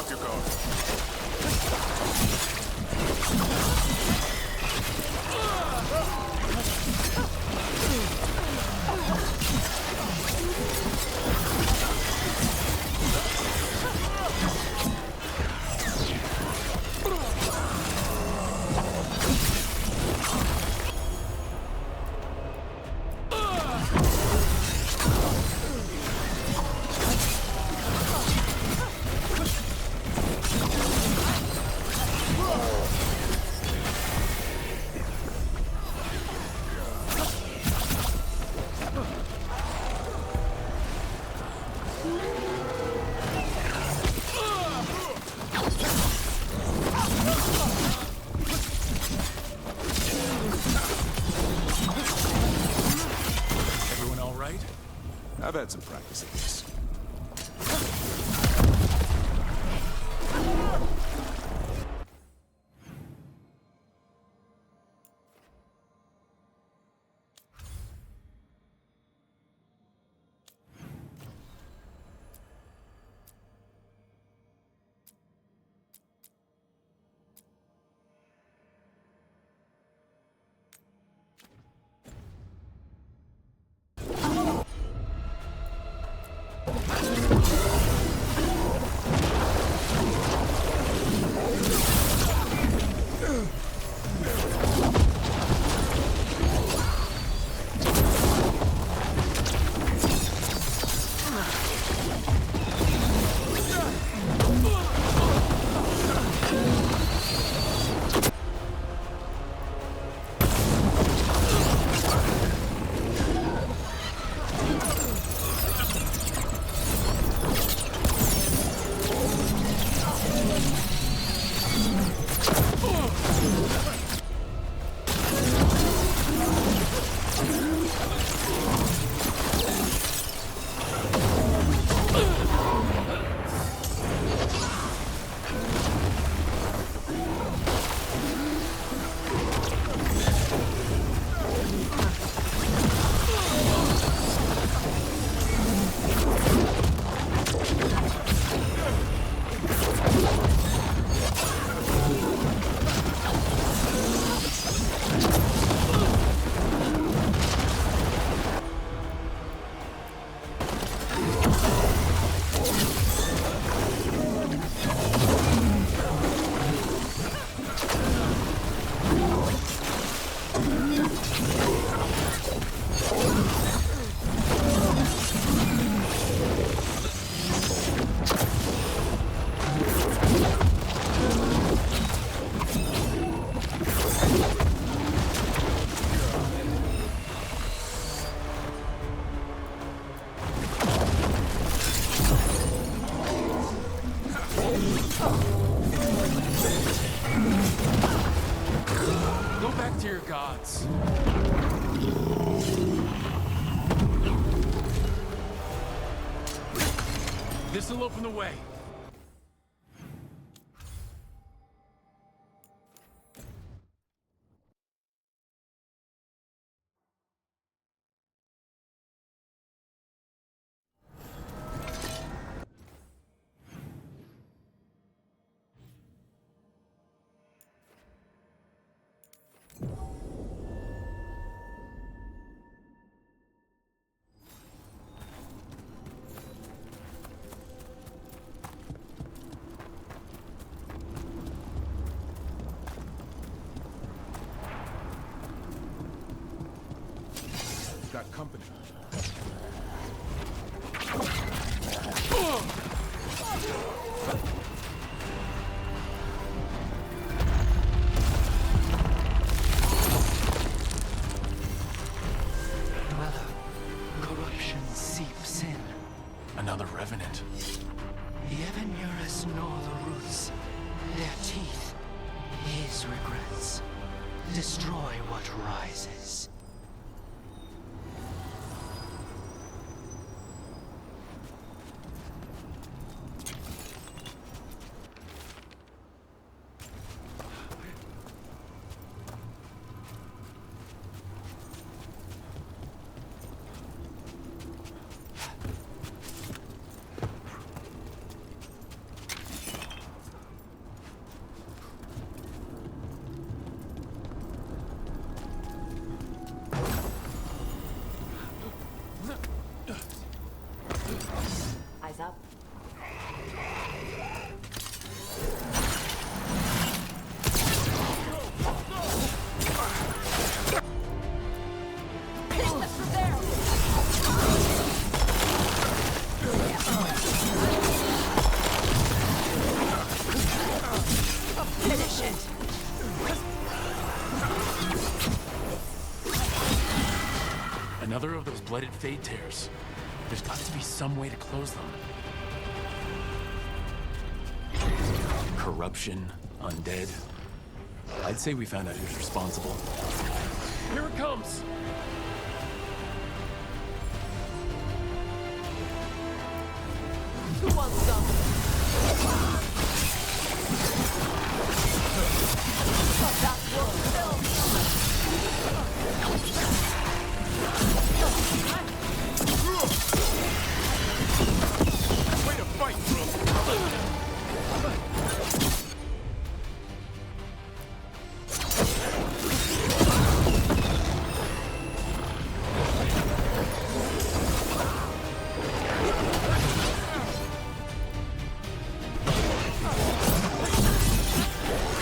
off your guard. I've had some practice at this. Go back to your gods. This'll open the way. Got company. Corruption seeps in. Another revenant. The Evanurus gnaw the roots. Their teeth, his regrets. Destroy what rises. another of those blooded fade tears. There's got to be some way to close them. Corruption, undead. I'd say we found out who's responsible. Here it comes! Who wants some? That will Way to fight, bro!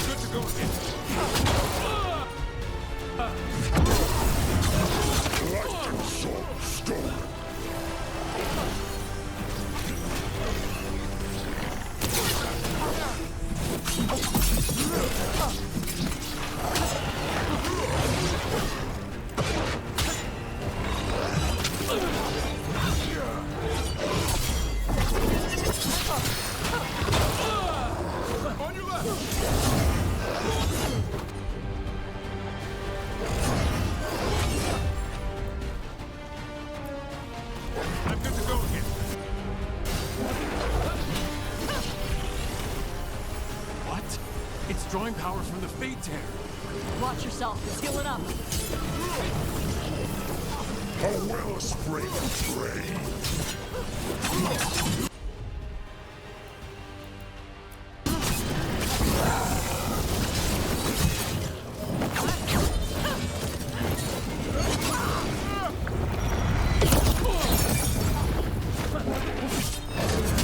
Good to go again. Lightning sword stolen. On your left! I'm good to go again. What? It's drawing power from the fade tear. Watch yourself. Skilling up. A wellspring trade.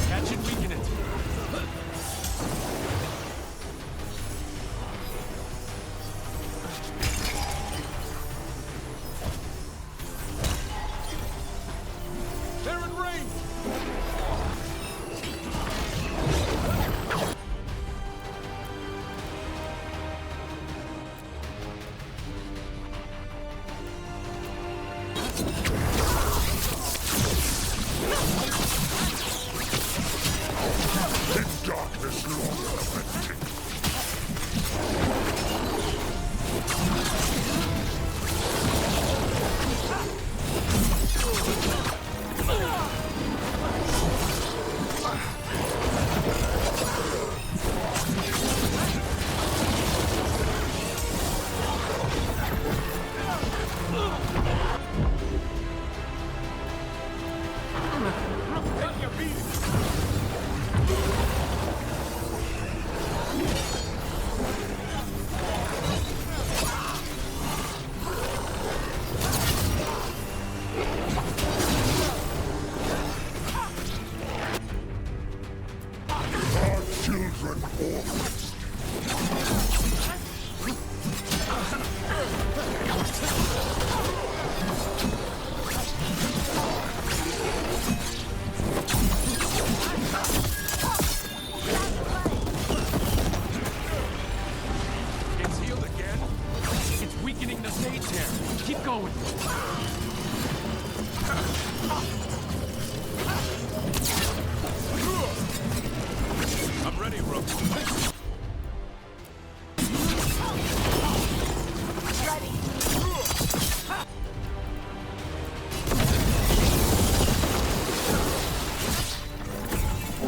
Catch and weaken it. They're in range. In darkness longer lamenting. Take your beating. Our children orphans. It's healed again. It's weakening the fade tear. Keep going. I'm ready, Rook. Ready.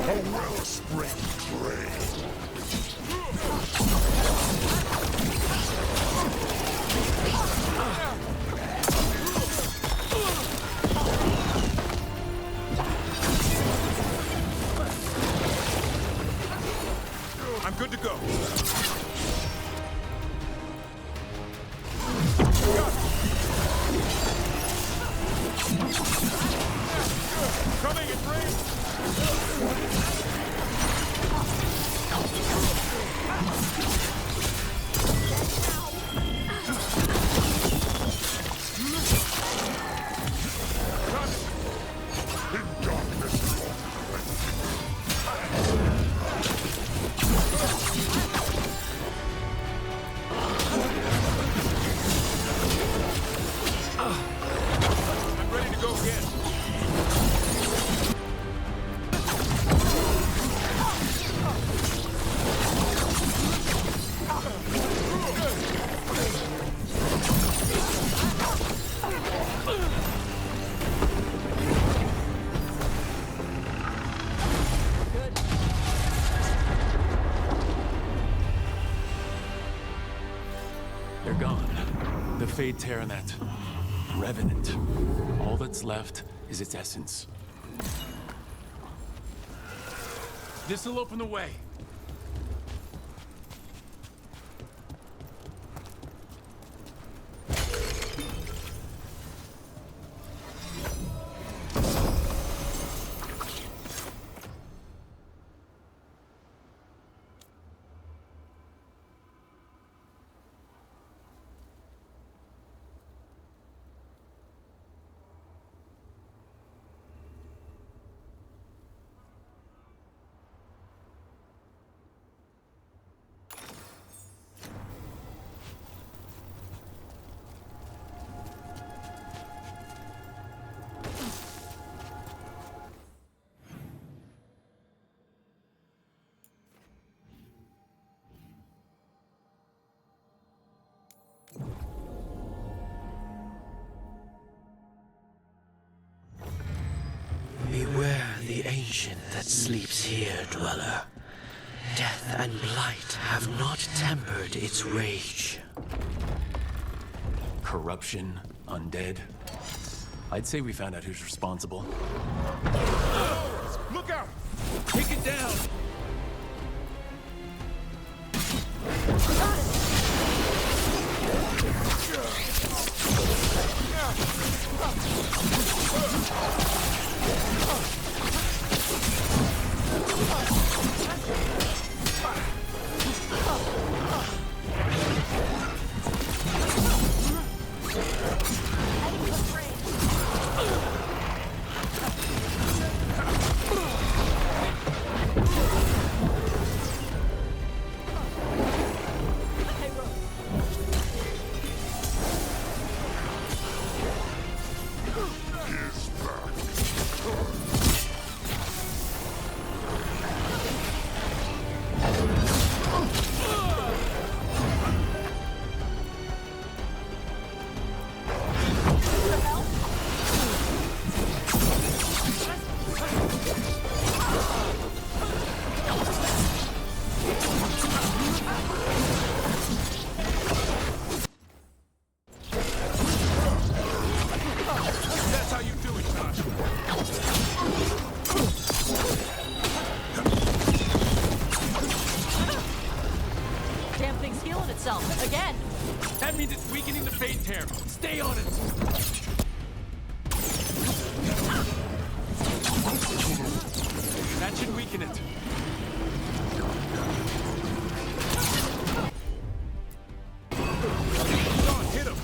A wellspring trade. I'm good to go. Coming in range. In darkness longer The Fade Terranet. Revenant. All that's left is its essence. This'll open the way. Beware the ancient that sleeps here, dweller. Death and blight have not tempered its rage. Corruption, undead. I'd say we found out who's responsible. Look out! Take it down! Damn thing's healing itself. Again! That means it's weakening the Fade Tear. Stay on it! That should weaken it. John, hit him!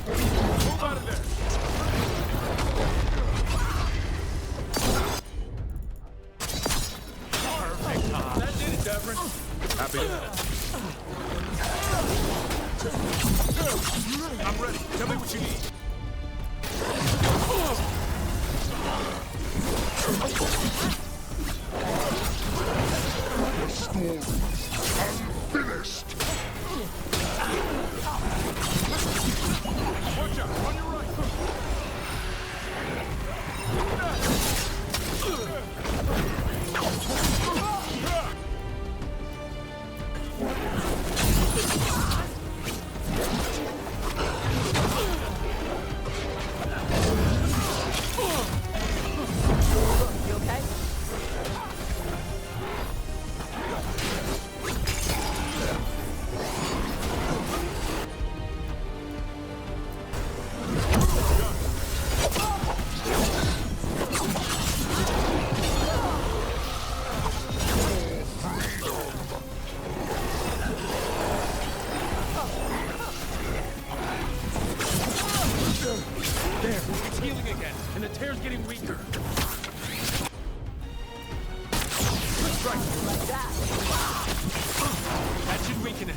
Move out of there! Perfect. That did it, Devrin. Happy to help. I'm ready. Tell me what you need. The story unfinished. Watch out! On your right. You okay? There, it's healing again, and the tear's getting weaker. Good strike. Like that. That should weaken it.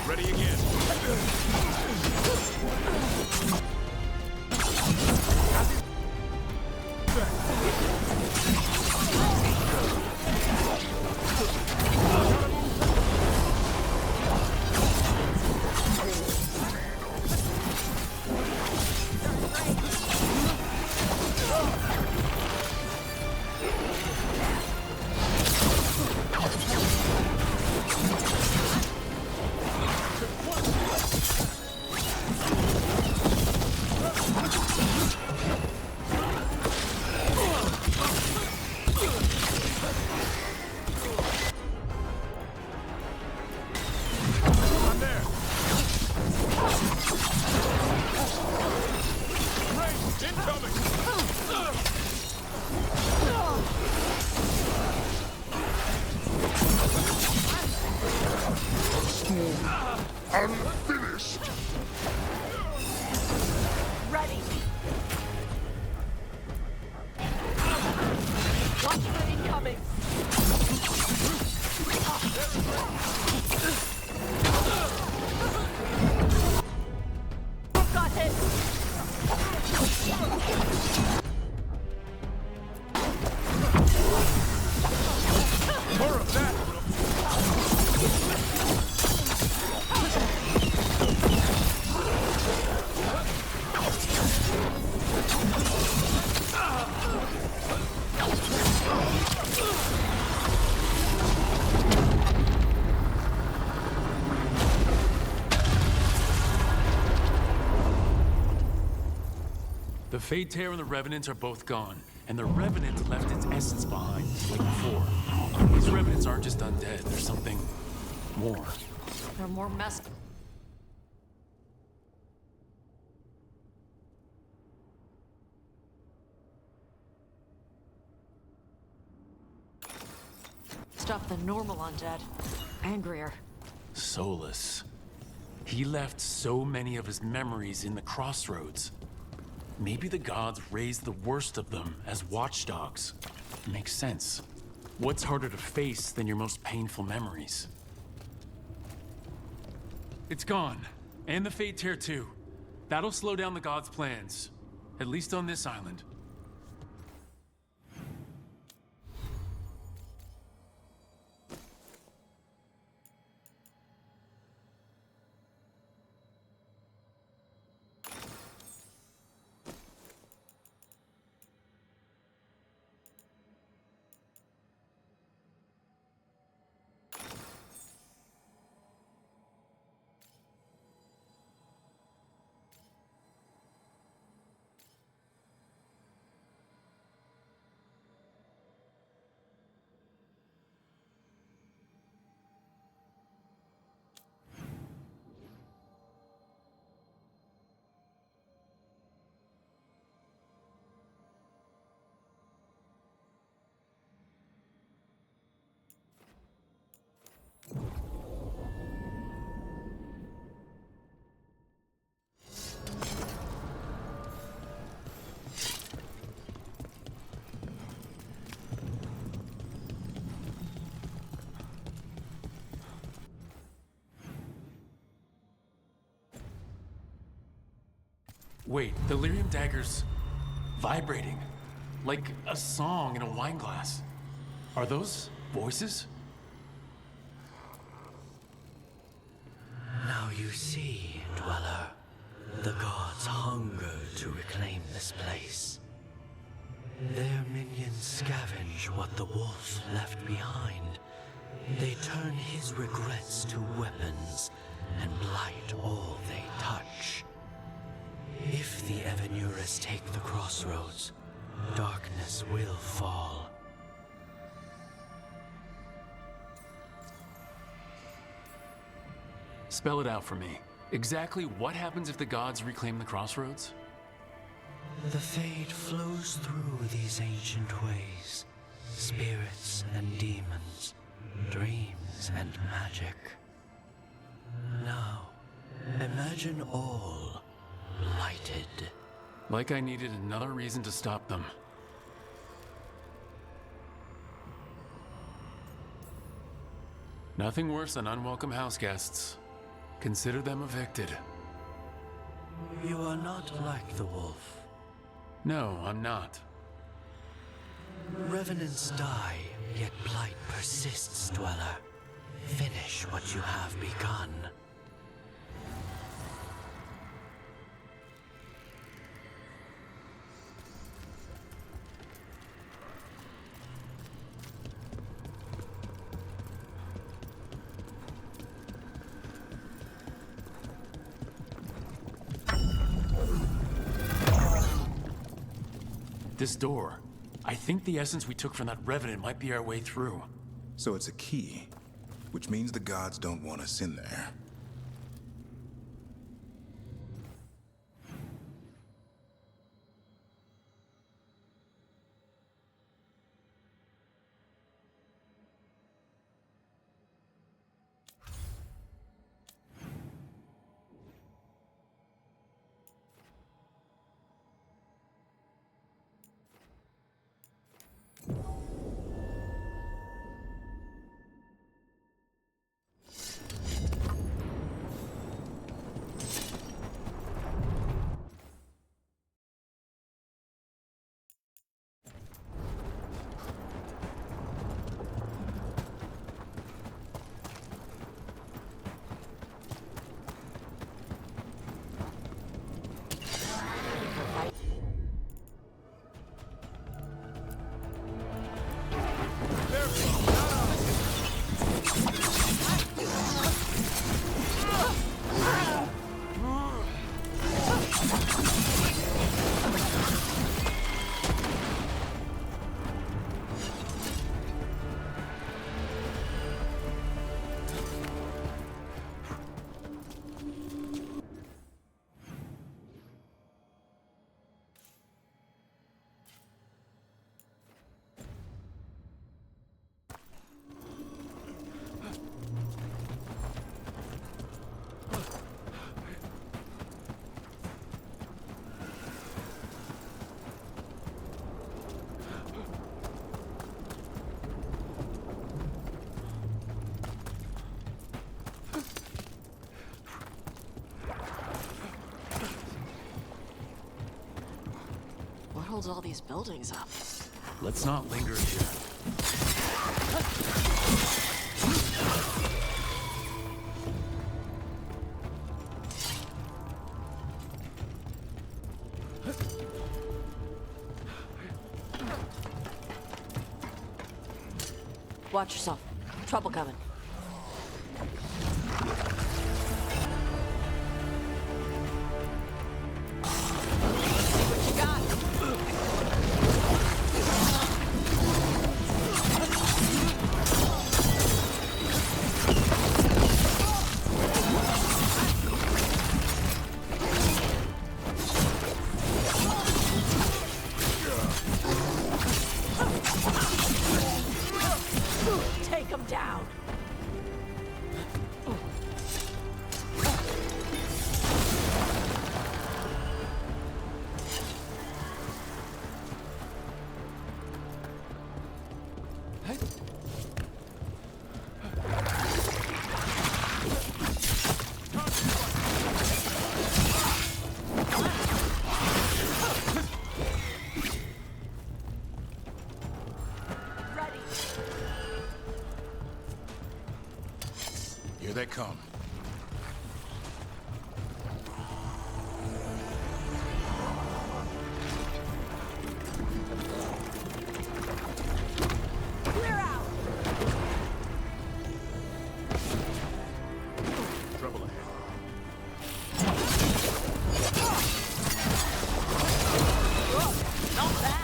Ready again. unfinished. Ready. Watch for incoming. Got hit. More of that. The Fade Tear and the Revenant are both gone, and the Revenant left its essence behind, like before. These Revenants aren't just undead, there's something more. They're more mess. Stuff than normal undead. Angrier. Soulless. He left so many of his memories in the crossroads. Maybe the gods raised the worst of them as watchdogs. Makes sense. What's harder to face than your most painful memories? It's gone. And the Fade Tear too. That'll slow down the gods' plans. At least on this island. Wait, the lyrium dagger's vibrating. Like a song in a wine glass. Are those voices? Now you see, Dweller, the gods hunger to reclaim this place. Their minions scavenge what the wolf left behind. They turn his regrets to weapons and blight all they touch. If the Evanurus take the crossroads, darkness will fall. Spell it out for me. Exactly what happens if the gods reclaim the crossroads? The Fade flows through these ancient ways. Spirits and demons, dreams and magic. Now, imagine all blighted. Like I needed another reason to stop them. Nothing worse than unwelcome house guests. Consider them evicted. You are not like the wolf. No, I'm not. Revenants die, yet blight persists, Dweller. Finish what you have begun. This door. I think the essence we took from that Revenant might be our way through. So it's a key, which means the gods don't want us in there. holds all these buildings up? Let's not linger here. Watch yourself. Trouble coming. What you got? Take him down. Ready. Here they come. Clear out. Trouble ahead. Not bad.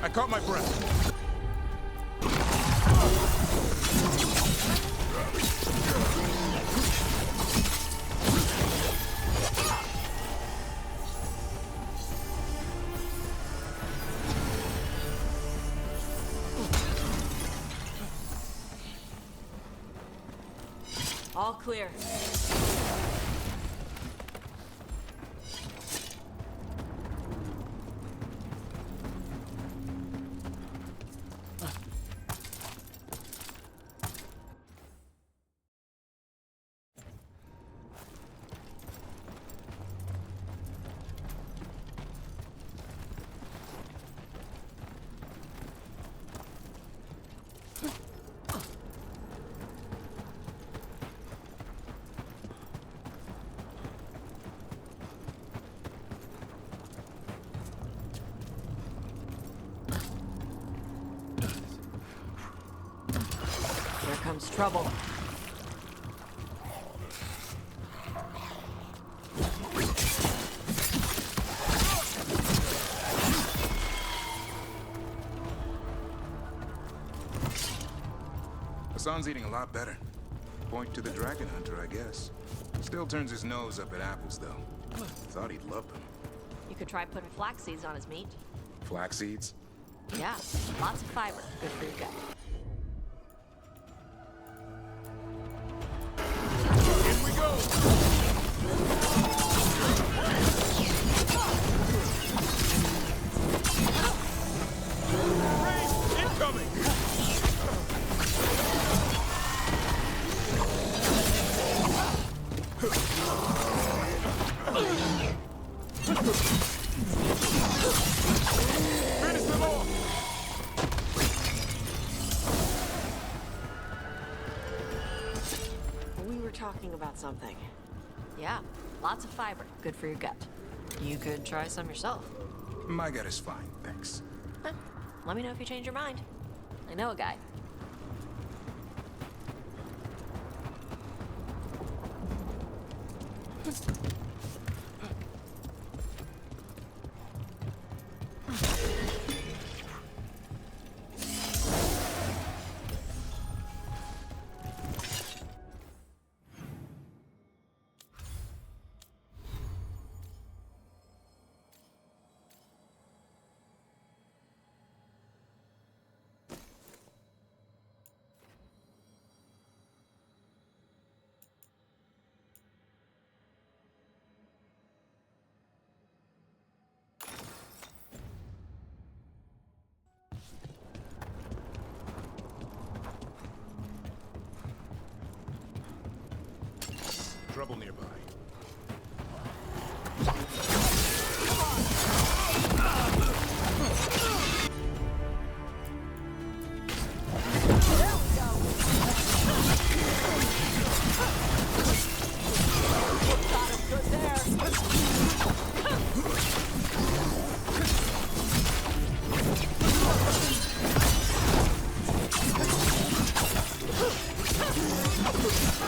I caught my breath. All clear. Here comes trouble. Hassan's eating a lot better. Point to the dragon hunter, I guess. Still turns his nose up at apples, though. Thought he'd love them. You could try putting flax seeds on his meat. Flax seeds? Yeah, lots of fiber. Good for your gut. In we go! Rain incoming! Finish them off! We were talking about something. Yeah, lots of fiber. Good for your gut. You could try some yourself. My gut is fine, thanks. Huh. Let me know if you change your mind. I know a guy. trouble nearby.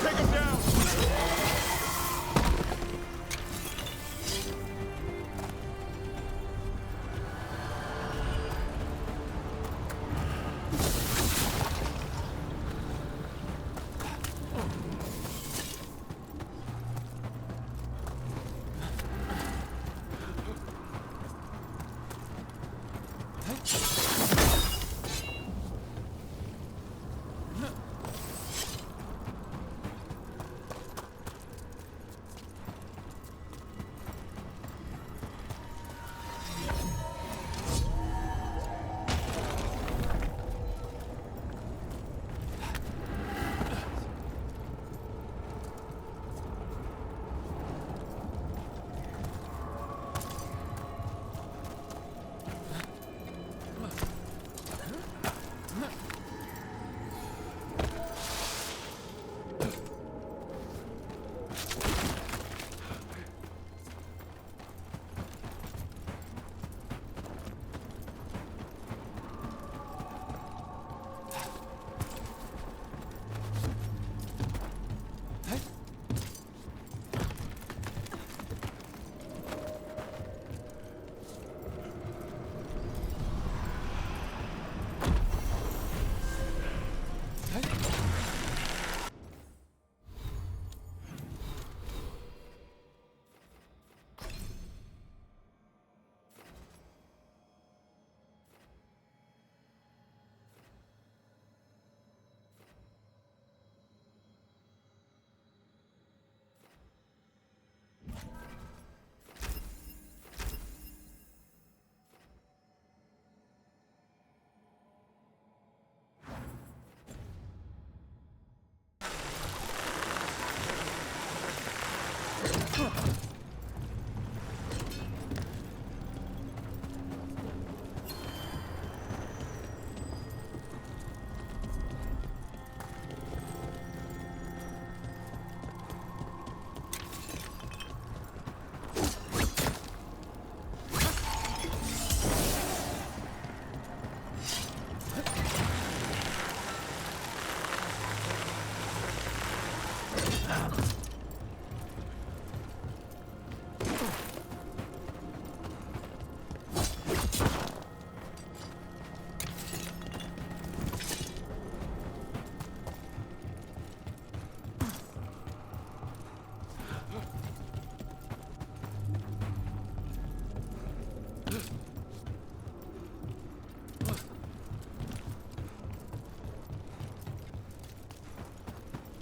Take him down!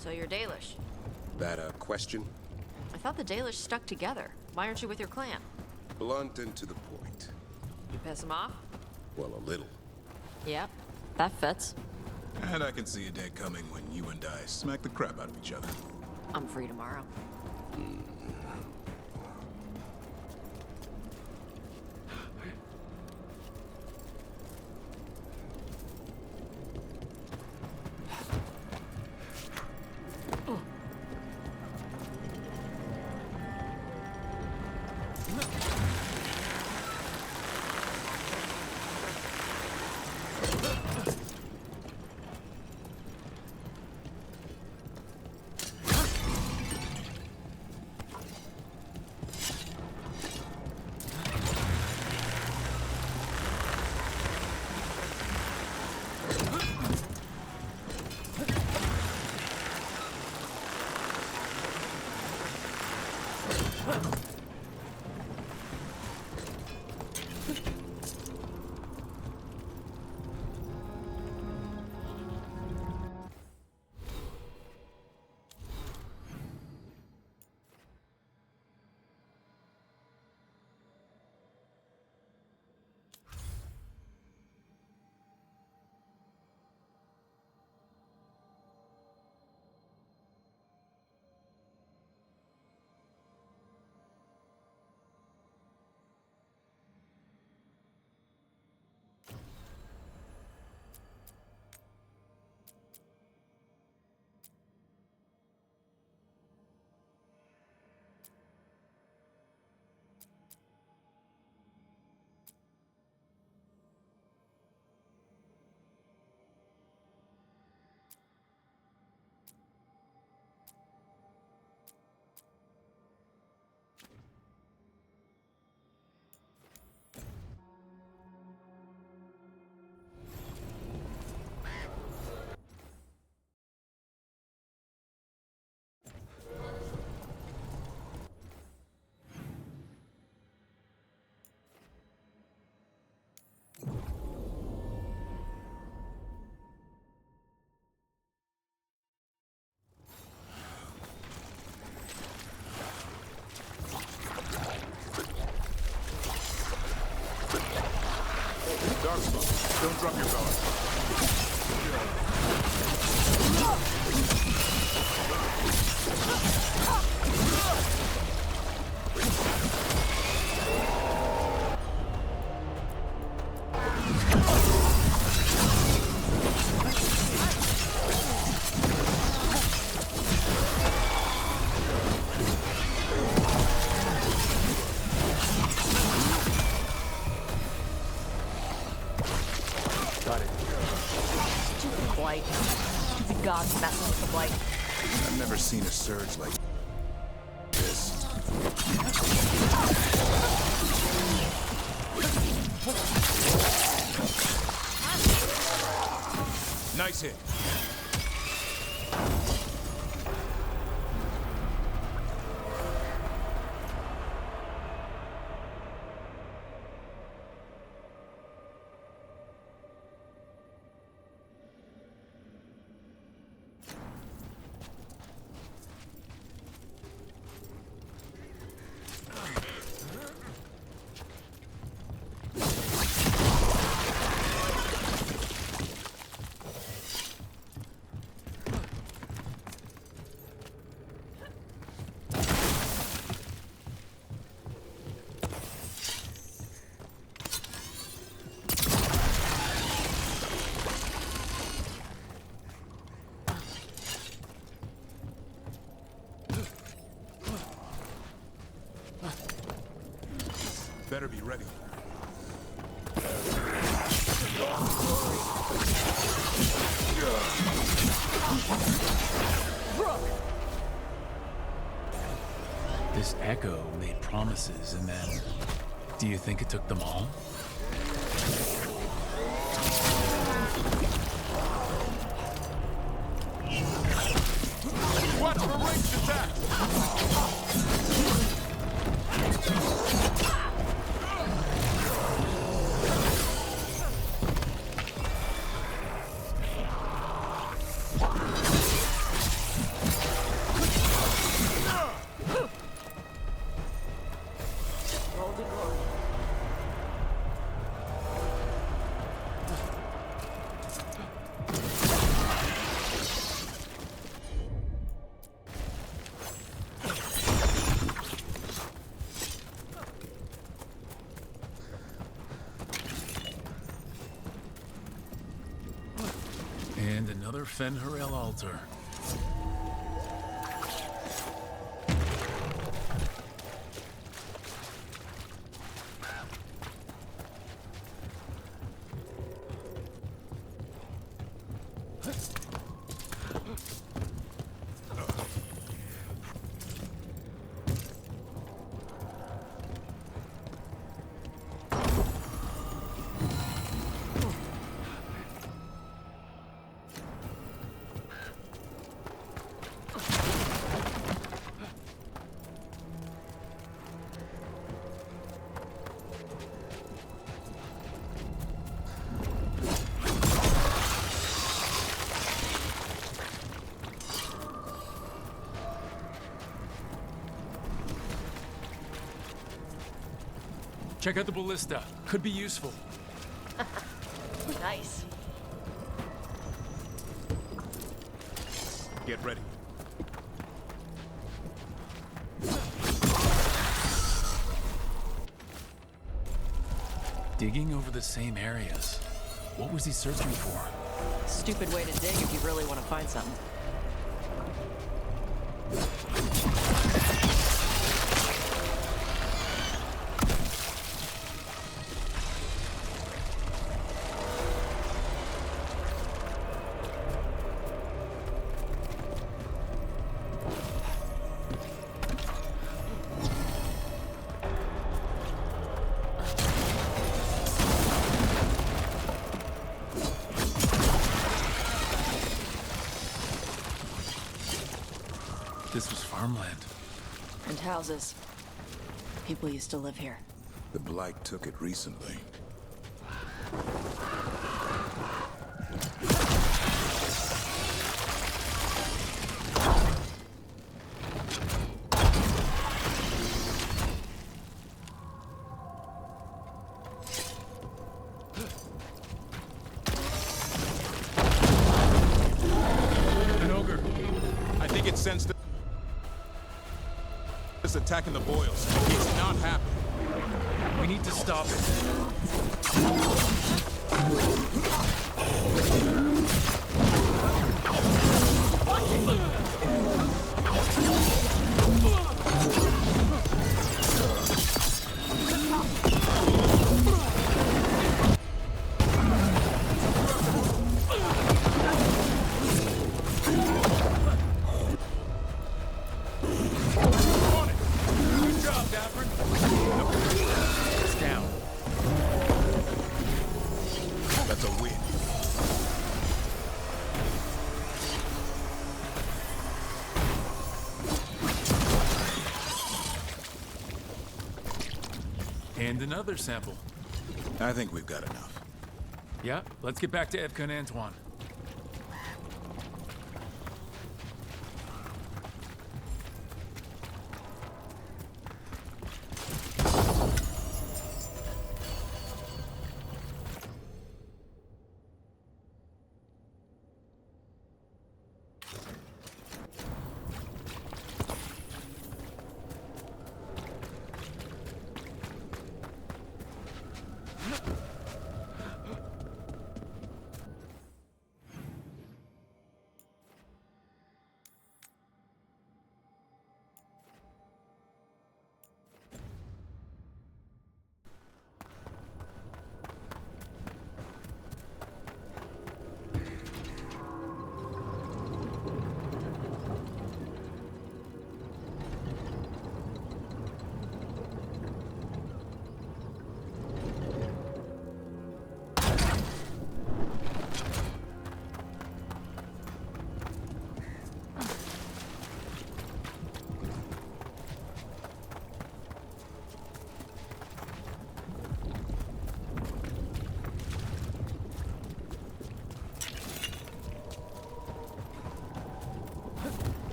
So you're Dalish. That a question? I thought the Dalish stuck together. Why aren't you with your clan? Blunt and to the point. You piss them off? Well, a little. Yep, that fits. And I can see a day coming when you and I smack the crap out of each other. I'm free tomorrow. Drop your guard. Got it. Stupid blight. Stupid gods messing with the blight. I've never seen a surge like this. Nice hit. Better be ready. This echo made promises, and then... Do you think it took them all? Watch for ranged attack! And another Fen'Harel altar. Check out the ballista. Could be useful. Nice. Get ready. Digging over the same areas. What was he searching for? Stupid way to dig if you really want to find something. This was farmland. And houses. People used to live here. The Blight took it recently. think it sensed us attacking the boils. It's not happening. We need to stop it. It's down. That's a win. And another sample. I think we've got enough. Yeah, let's get back to Evka and Antoine.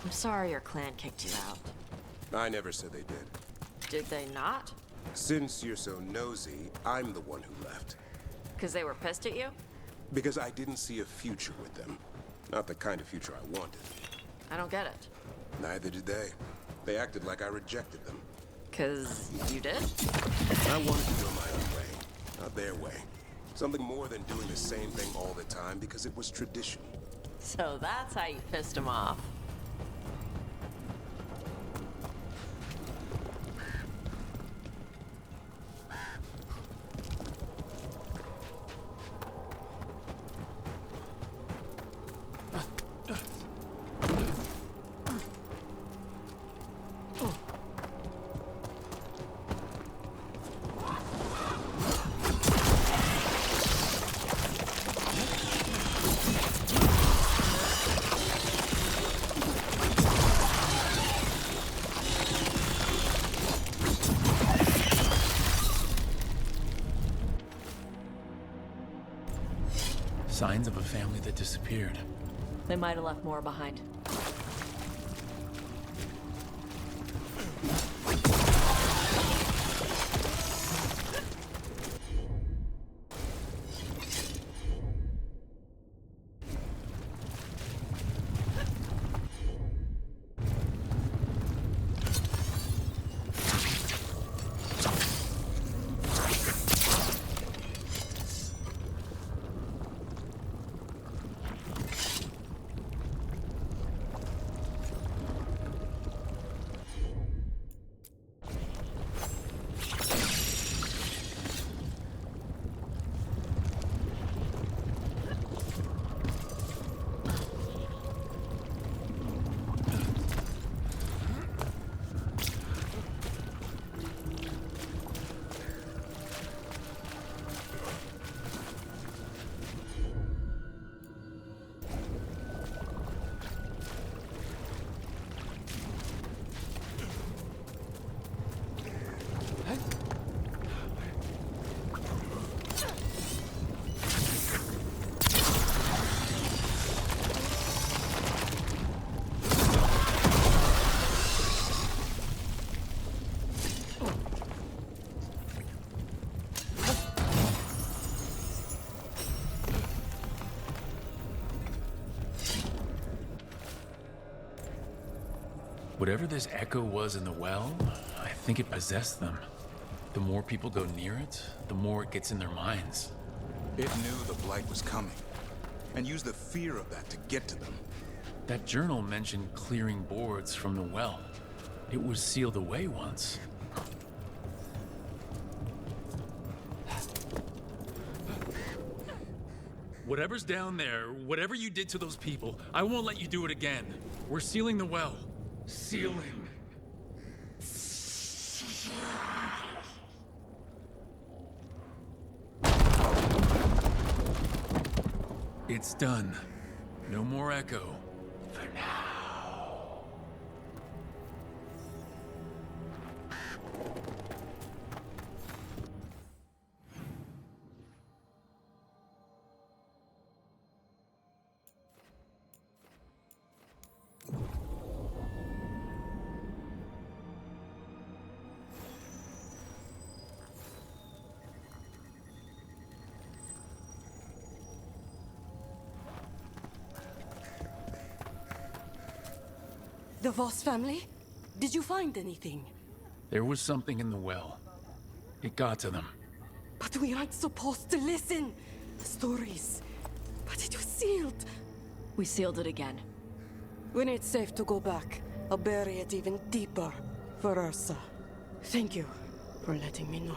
I'm sorry your clan kicked you out. I never said they did. Did they not? Since you're so nosy, I'm the one who left. Because they were pissed at you? Because I didn't see a future with them. Not the kind of future I wanted. I don't get it. Neither did they. They acted like I rejected them. Because you did? I wanted to go my own way, not their way. Something more than doing the same thing all the time because it was tradition. So that's how you pissed him off. Signs of a family that disappeared. They might have left more behind. Whatever this echo was in the well, I think it possessed them. The more people go near it, the more it gets in their minds. It knew the Blight was coming, and used the fear of that to get to them. That journal mentioned clearing boards from the well. It was sealed away once. Whatever's down there, whatever you did to those people, I won't let you do it again. We're sealing the well. Sealing. It's done. No more echo. For now. The Voss family? Did you find anything? There was something in the well. It got to them. But we aren't supposed to listen. Stories. But it was sealed. We sealed it again. When it's safe to go back, I'll bury it even deeper for Ursa. Thank you for letting me know.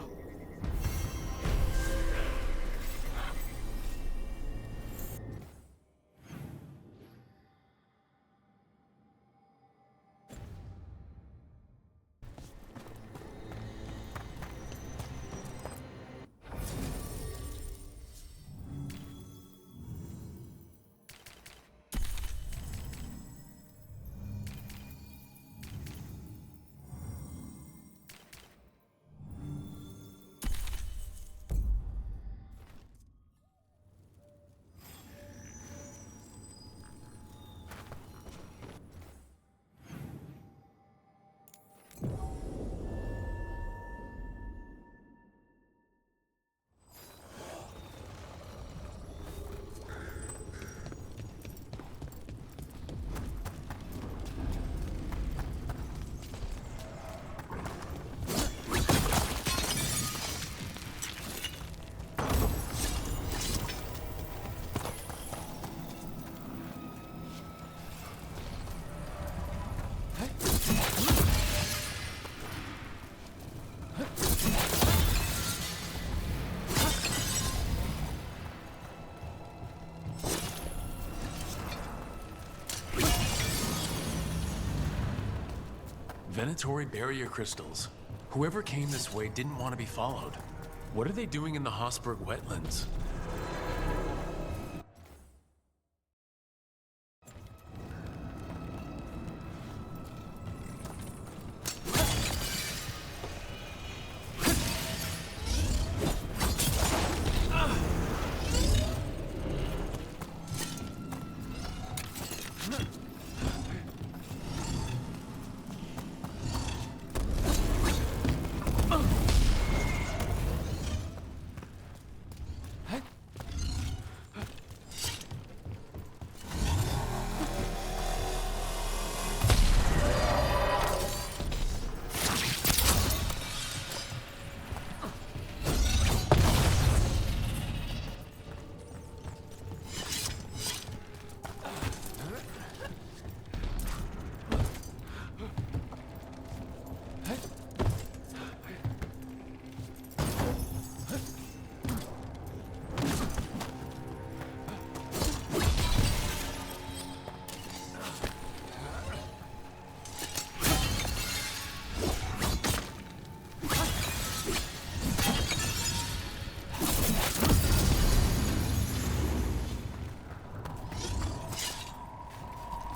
Venatory barrier crystals. Whoever came this way didn't want to be followed. What are they doing in the Hossberg wetlands?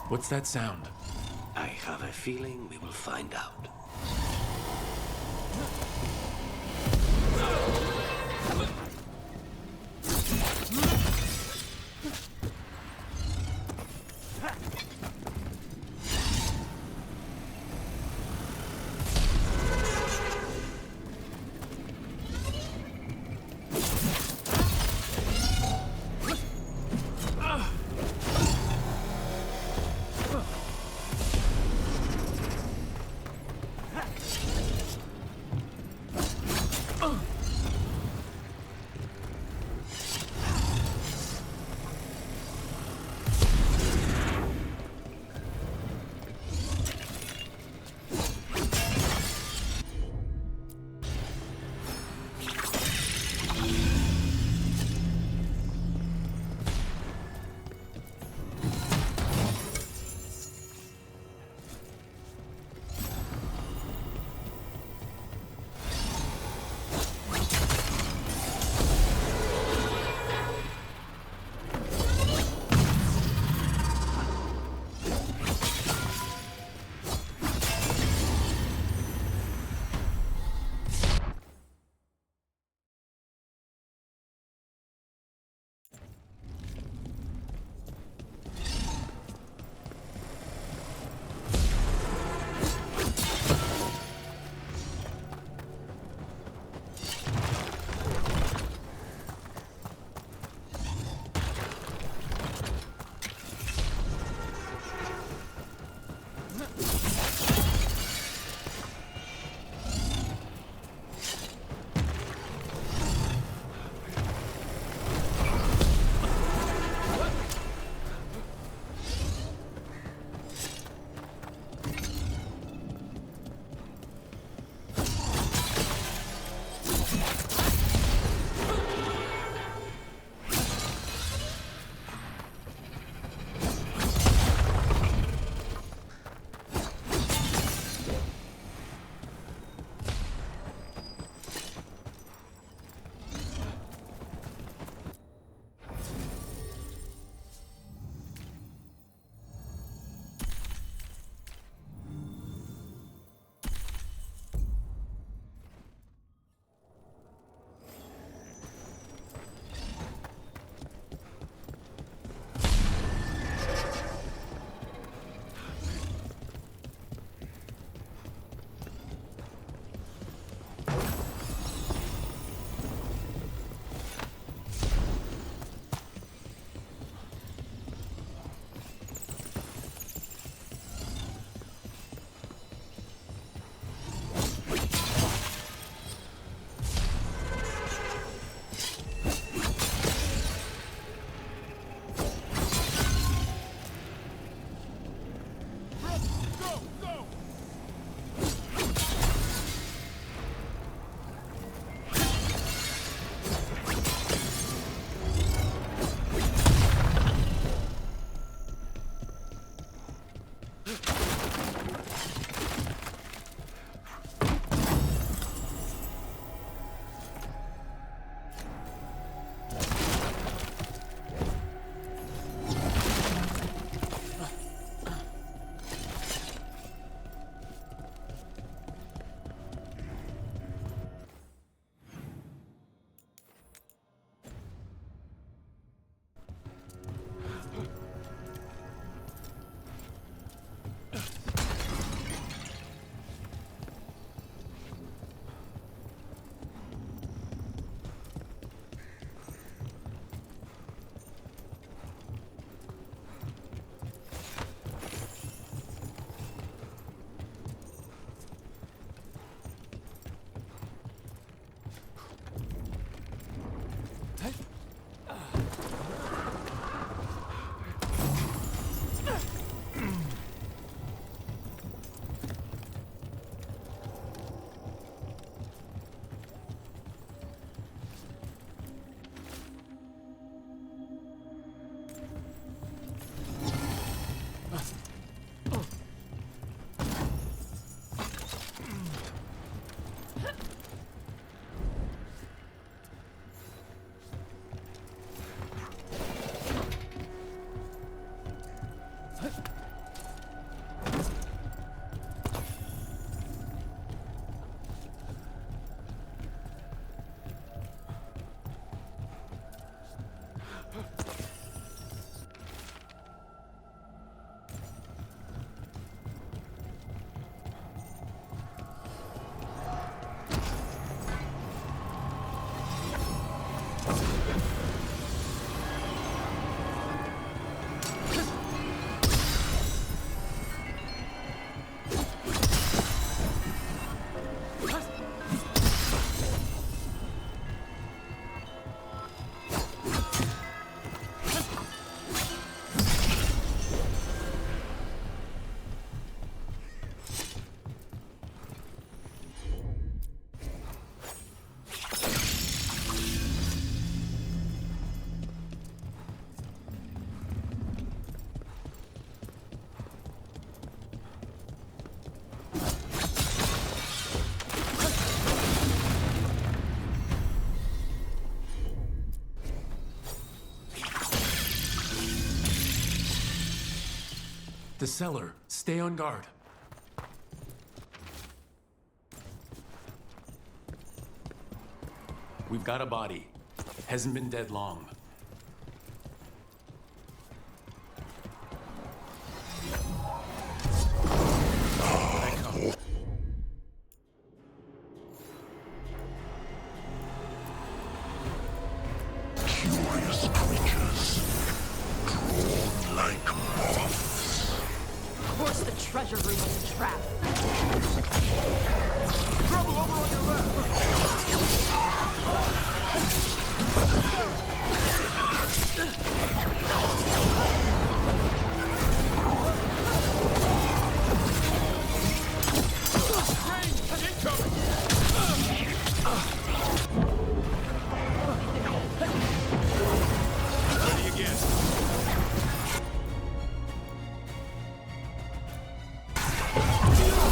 What's that sound? I have a feeling we will find out. The cellar. Stay on guard. We've got a body. Hasn't been dead long. Curious creatures, drawn like moths. Of course the treasure room is a trap. Trouble over on your left! Range incoming! Ready again.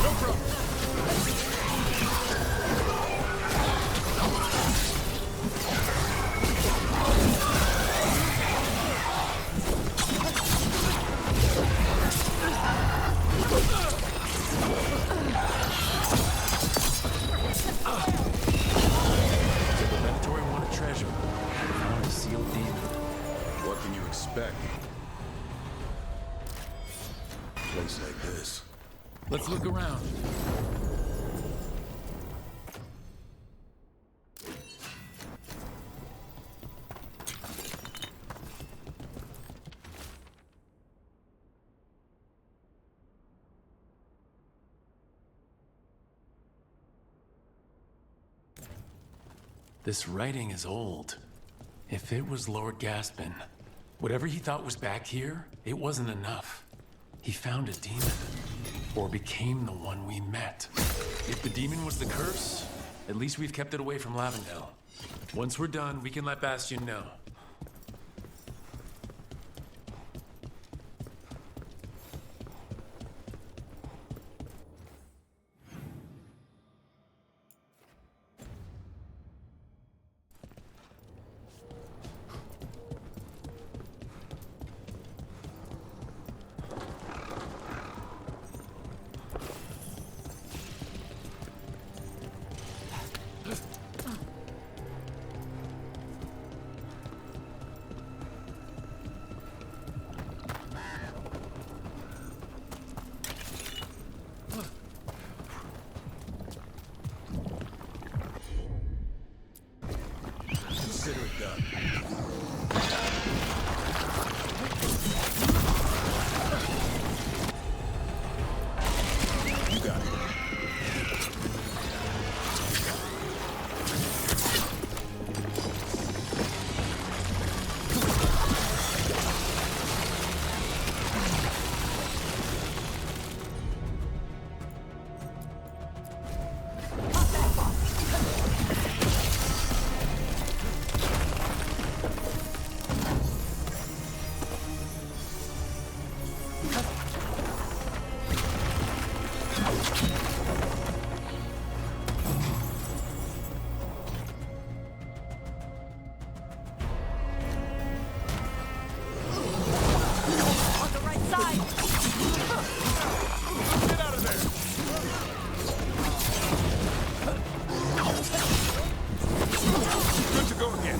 No problem. Did the Venatori want a treasure? Found a sealed demon. What can you expect? A place like this. Let's look around. This writing is old. If it was Lord Gaspin, whatever he thought was back here, it wasn't enough. He found a demon, or became the one we met. If the demon was the curse, at least we've kept it away from Lavendel. Once we're done, we can let Bastion know. Consider it done. You got it. On the right side! Get out of there! Good to go again.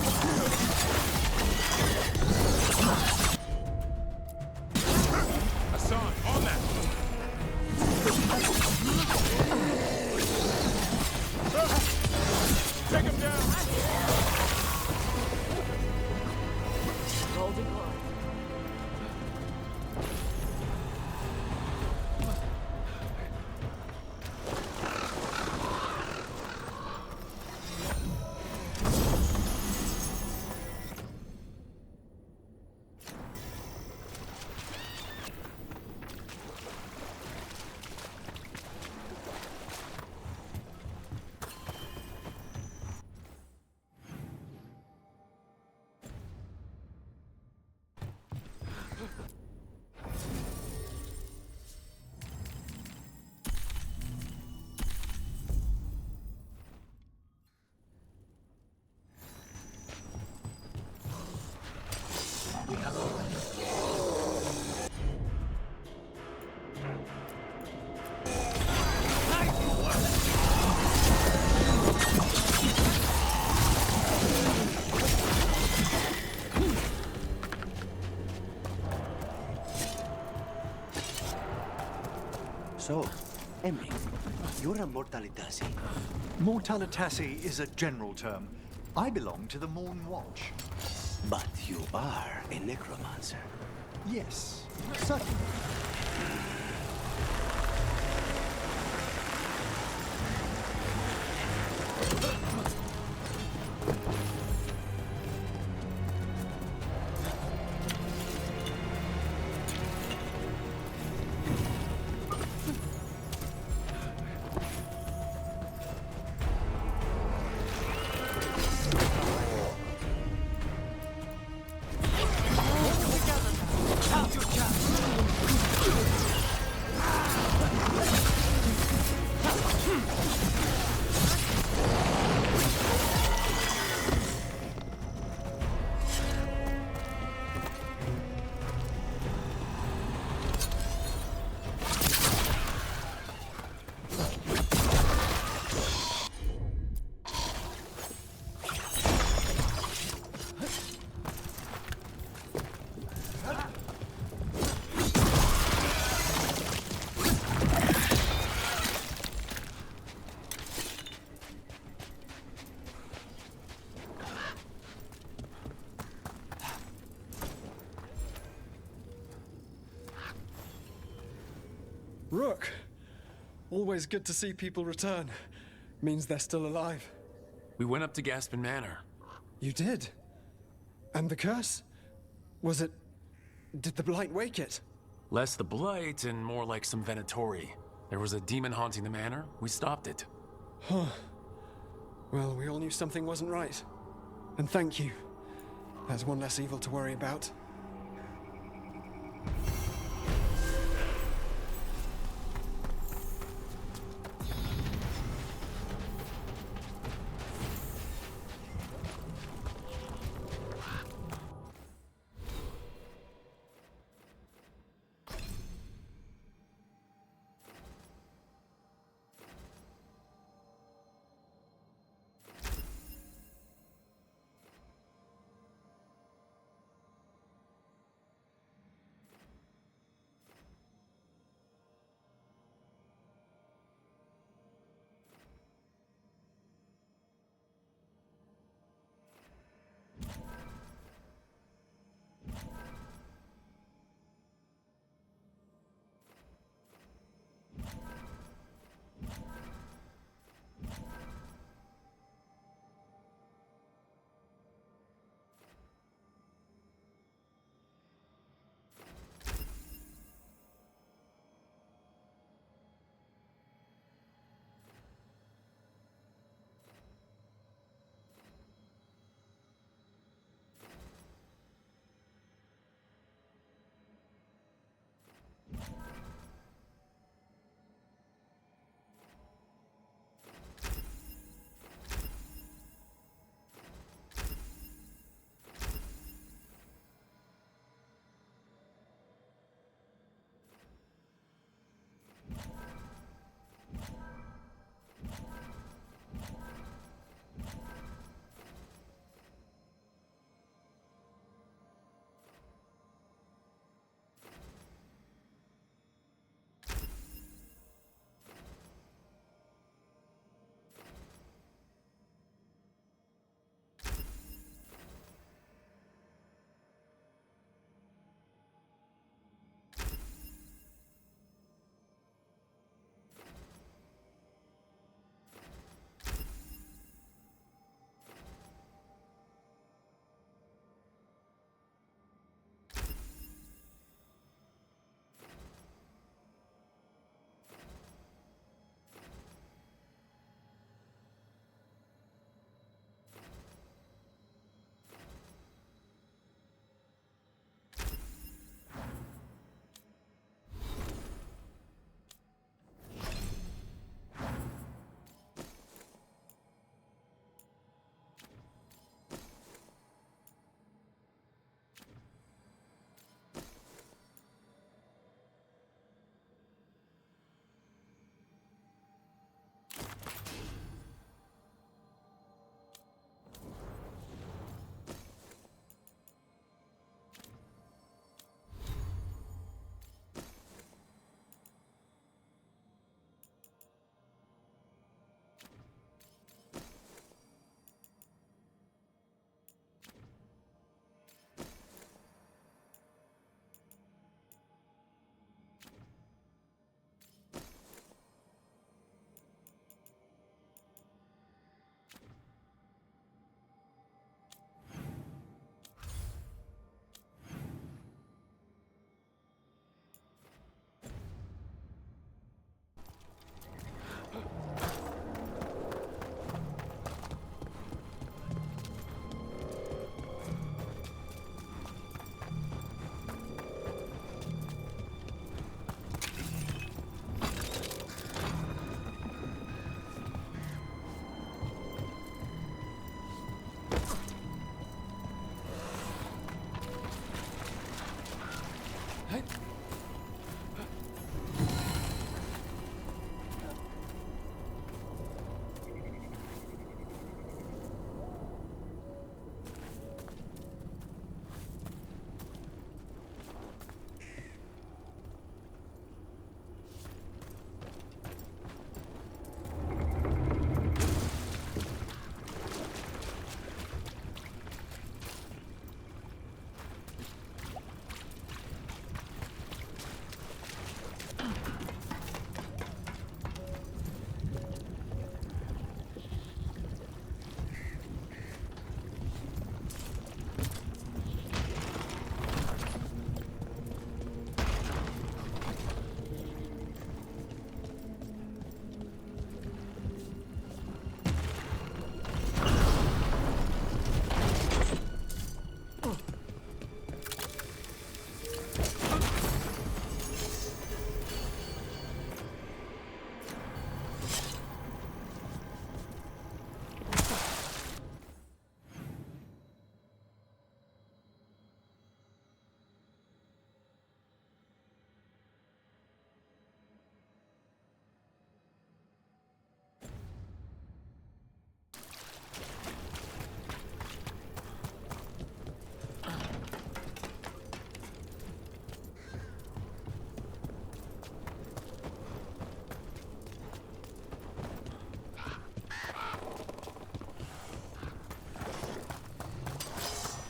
Hassan, on that! Take him down! Golden glory. So, Emmy, you're a Mortalitasi. Mortalitasi is a general term. I belong to the Morn Watch. But you are a necromancer. Yes, certainly. Rook! Always good to see people return. Means they're still alive. We went up to Gaspin Manor. You did? And the curse? Was it... Did the blight wake it? Less the blight and more like some Venatori. There was a demon haunting the manor. We stopped it. Huh. Well, we all knew something wasn't right. And thank you. There's one less evil to worry about.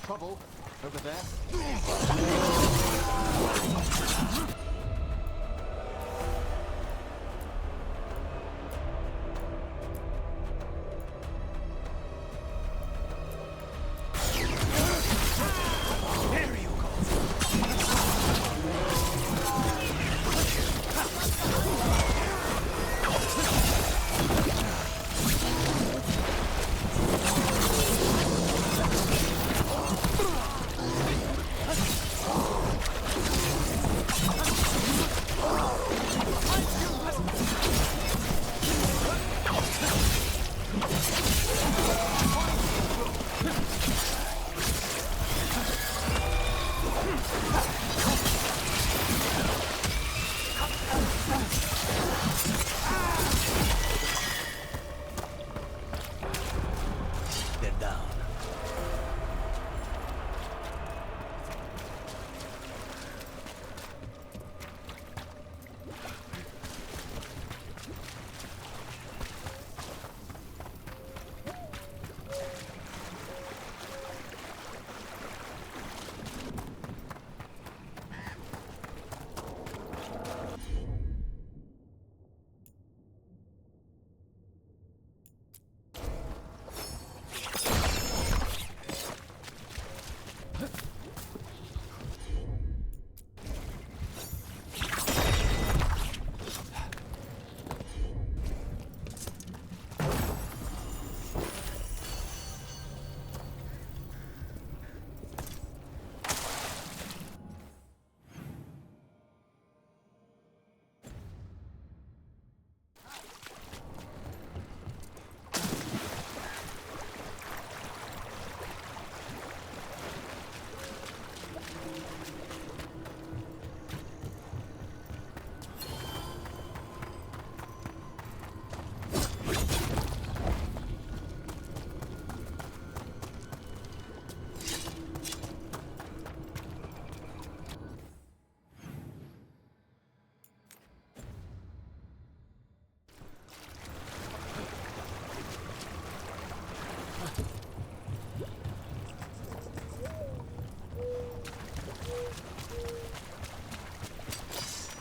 Trouble over there.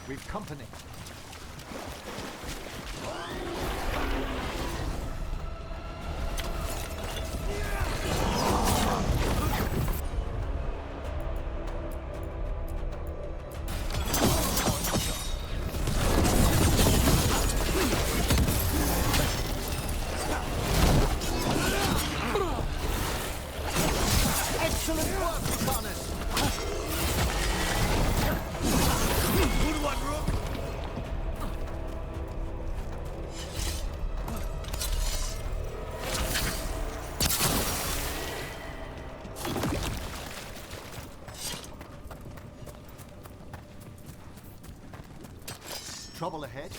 We've company. Excellent work, Thomas. Good one, Rook. trouble ahead?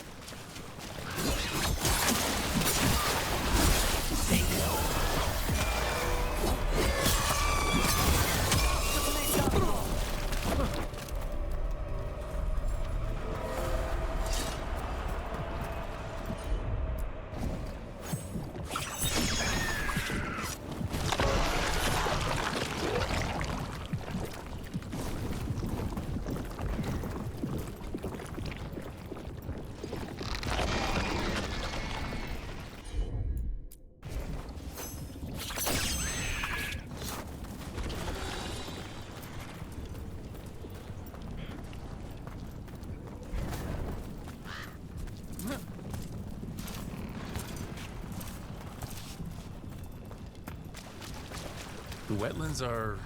The wetlands are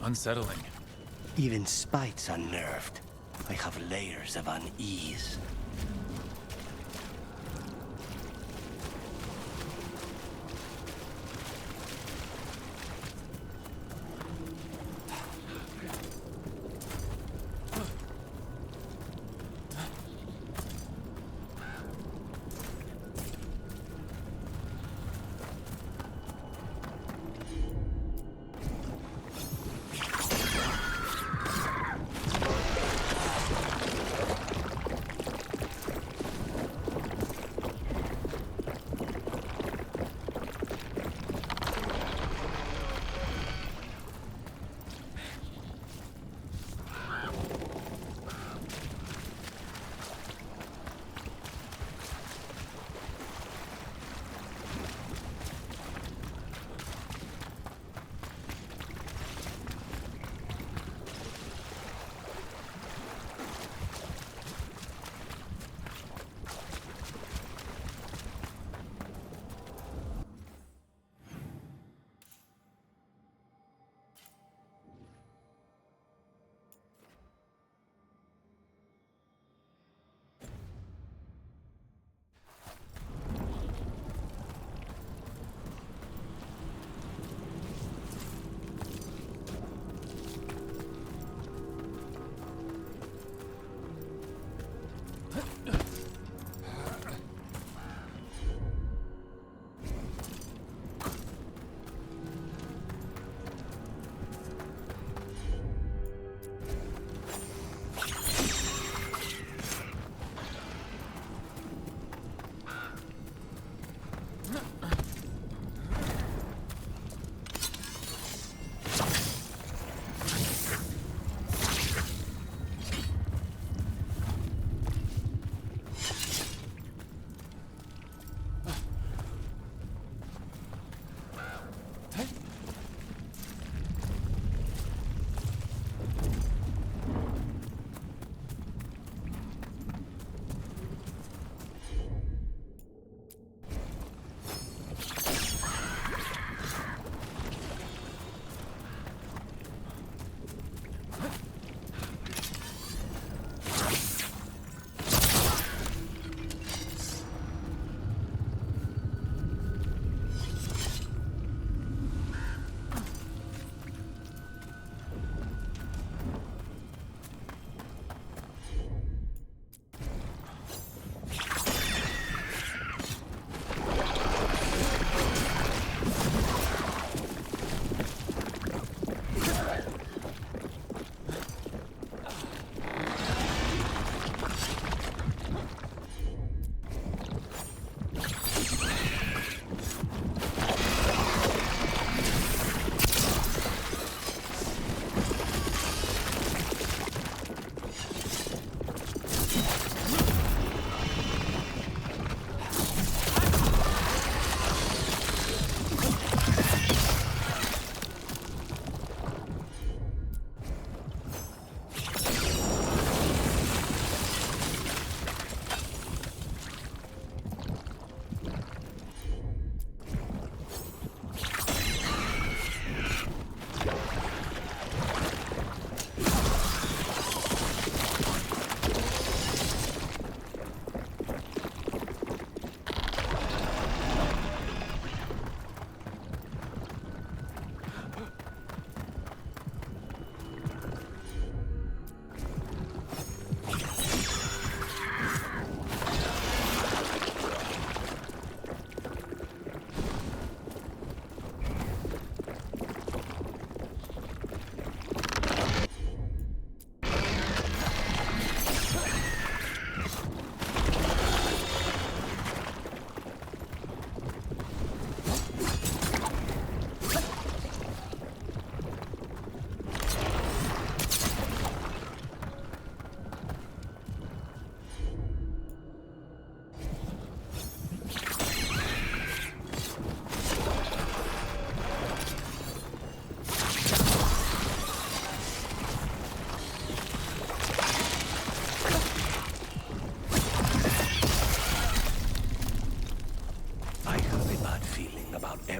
unsettling. Even Spite's unnerved. I have layers of unease.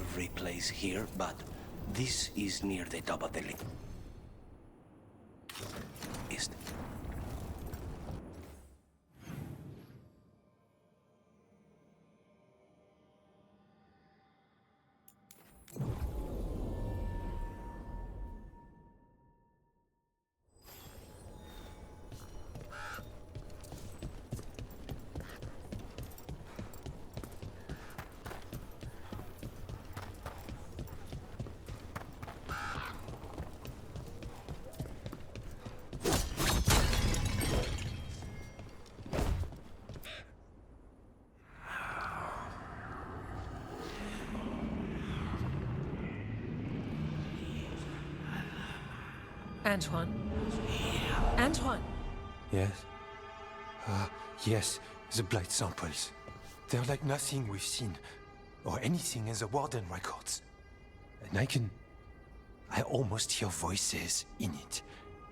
every place here, but this is near the top of the list. Antoine? Antoine! Yes? Yes, the blight samples. They're like nothing we've seen, or anything in the Warden records. And I almost hear voices in it.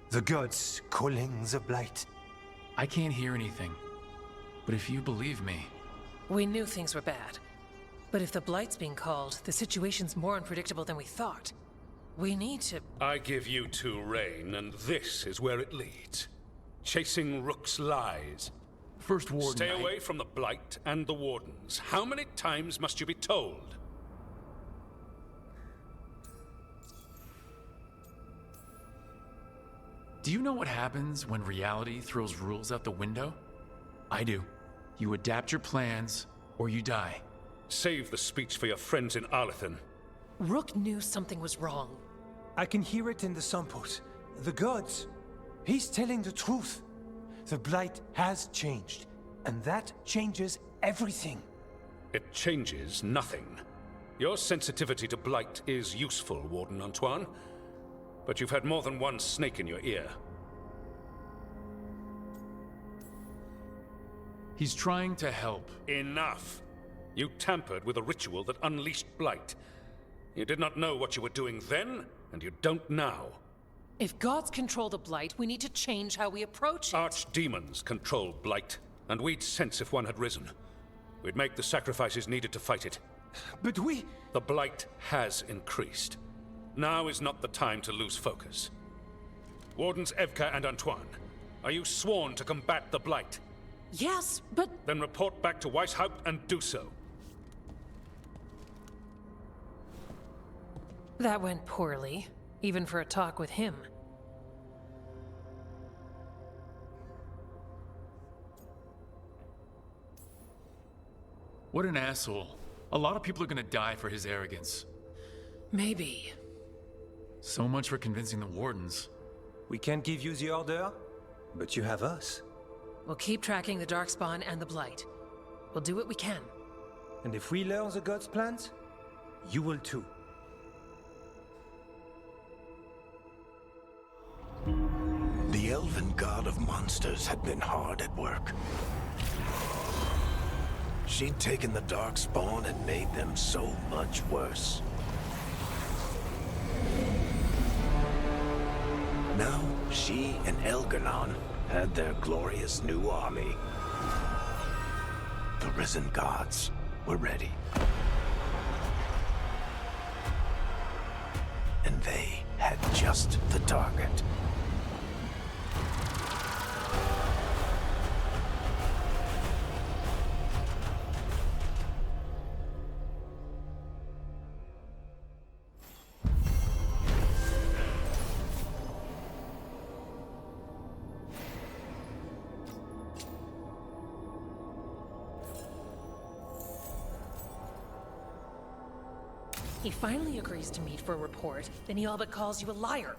The gods calling the blight. I can't hear anything. But if you believe me... We knew things were bad. But if the Blight's being called, the situation's more unpredictable than we thought. We need to... I give you two reign, and this is where it leads. Chasing Rook's lies. First Warden... Stay away from the Blight and the Wardens. How many times must you be told? Do you know what happens when reality throws rules out the window? I do. You adapt your plans, or you die. Save the speech for your friends in Arlethan. Rook knew something was wrong. I can hear it in the samples. The gods. He's telling the truth. The blight has changed, and that changes everything. It changes nothing. Your sensitivity to blight is useful, Warden Antoine. But you've had more than one snake in your ear. He's trying to help. Enough! You tampered with a ritual that unleashed blight. You did not know what you were doing then, and you don't now. If gods control the Blight, we need to change how we approach it. Archdemons control blight, and we'd sense if one had risen. We'd make the sacrifices needed to fight it. But we... The blight has increased. Now is not the time to lose focus. Wardens Evka and Antoine, are you sworn to combat the blight? Yes, but... Then report back to Weishaupt and do so. That went poorly, even for a talk with him. What an asshole. A lot of people are gonna die for his arrogance. Maybe. So much for convincing the Wardens. We can't give you the order, but you have us. We'll keep tracking the Darkspawn and the Blight. We'll do what we can. And if we learn the gods' plans, you will too. The elven god of monsters had been hard at work. She'd taken the Darkspawn and made them so much worse. Now, she and Elgar'nan had their glorious new army. The risen gods were ready. And they had just the target. He finally agrees to meet for a report, then he all but calls you a liar.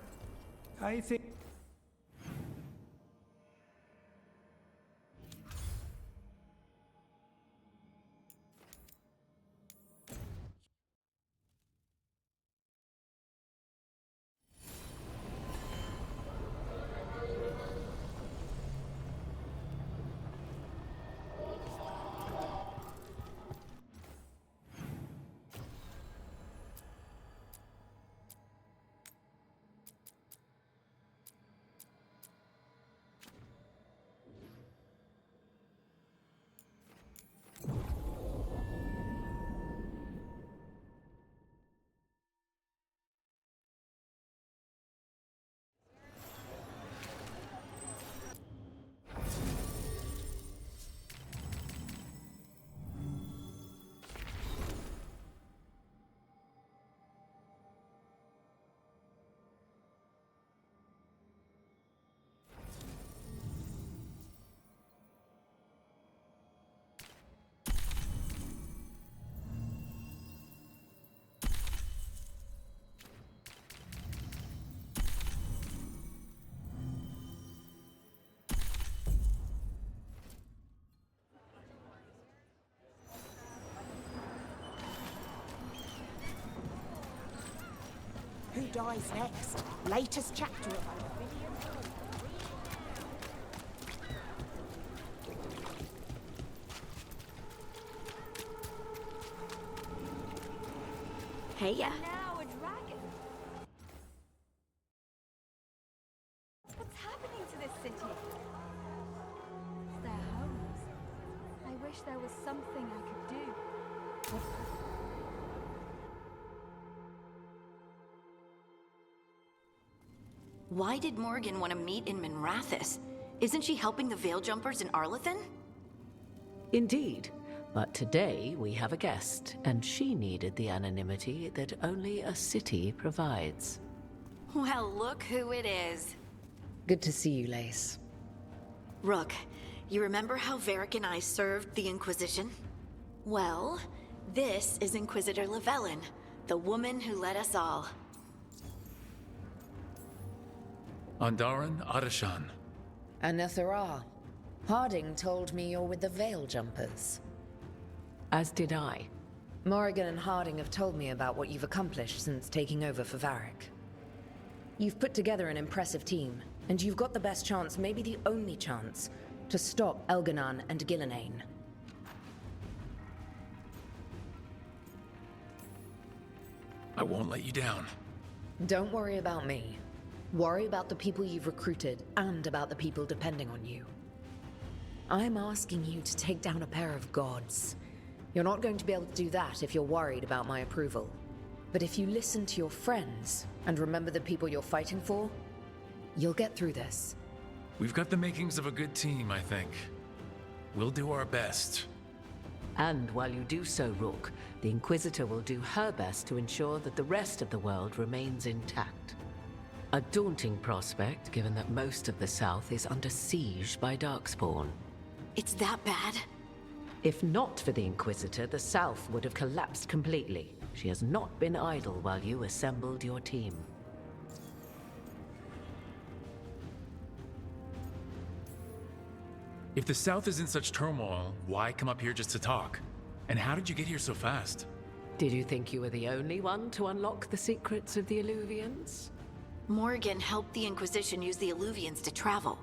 I think... dies next. Latest chapter of our video. Hey, ya. Now a dragon. What's happening to this city? It's their homes. I wish there was something I could do. Why did Morgan want to meet in Minrathous? Isn't she helping the Veil Jumpers in Arlathan? Indeed. But today we have a guest, and she needed the anonymity that only a city provides. Well, look who it is. Good to see you, Lace. Rook, you remember how Varric and I served the Inquisition? Well, this is Inquisitor Llewellyn, the woman who led us all. Andaran Adashan. Anathara. Harding told me you're with the Veil Jumpers. As did I. Morrigan and Harding have told me about what you've accomplished since taking over for Varric. You've put together an impressive team, and you've got the best chance, maybe the only chance, to stop Elganon and Gillenane. I won't let you down. Don't worry about me. Worry about the people you've recruited, and about the people depending on you. I'm asking you to take down a pair of gods. You're not going to be able to do that if you're worried about my approval. But if you listen to your friends, and remember the people you're fighting for, you'll get through this. We've got the makings of a good team, I think. We'll do our best. And while you do so, Rook, the Inquisitor will do her best to ensure that the rest of the world remains intact. A daunting prospect, given that most of the South is under siege by Darkspawn. It's that bad? If not for the Inquisitor, the South would have collapsed completely. She has not been idle while you assembled your team. If the South is in such turmoil, why come up here just to talk? And how did you get here so fast? Did you think you were the only one to unlock the secrets of the Illuvians? Morgan helped the Inquisition use the Illuvians to travel.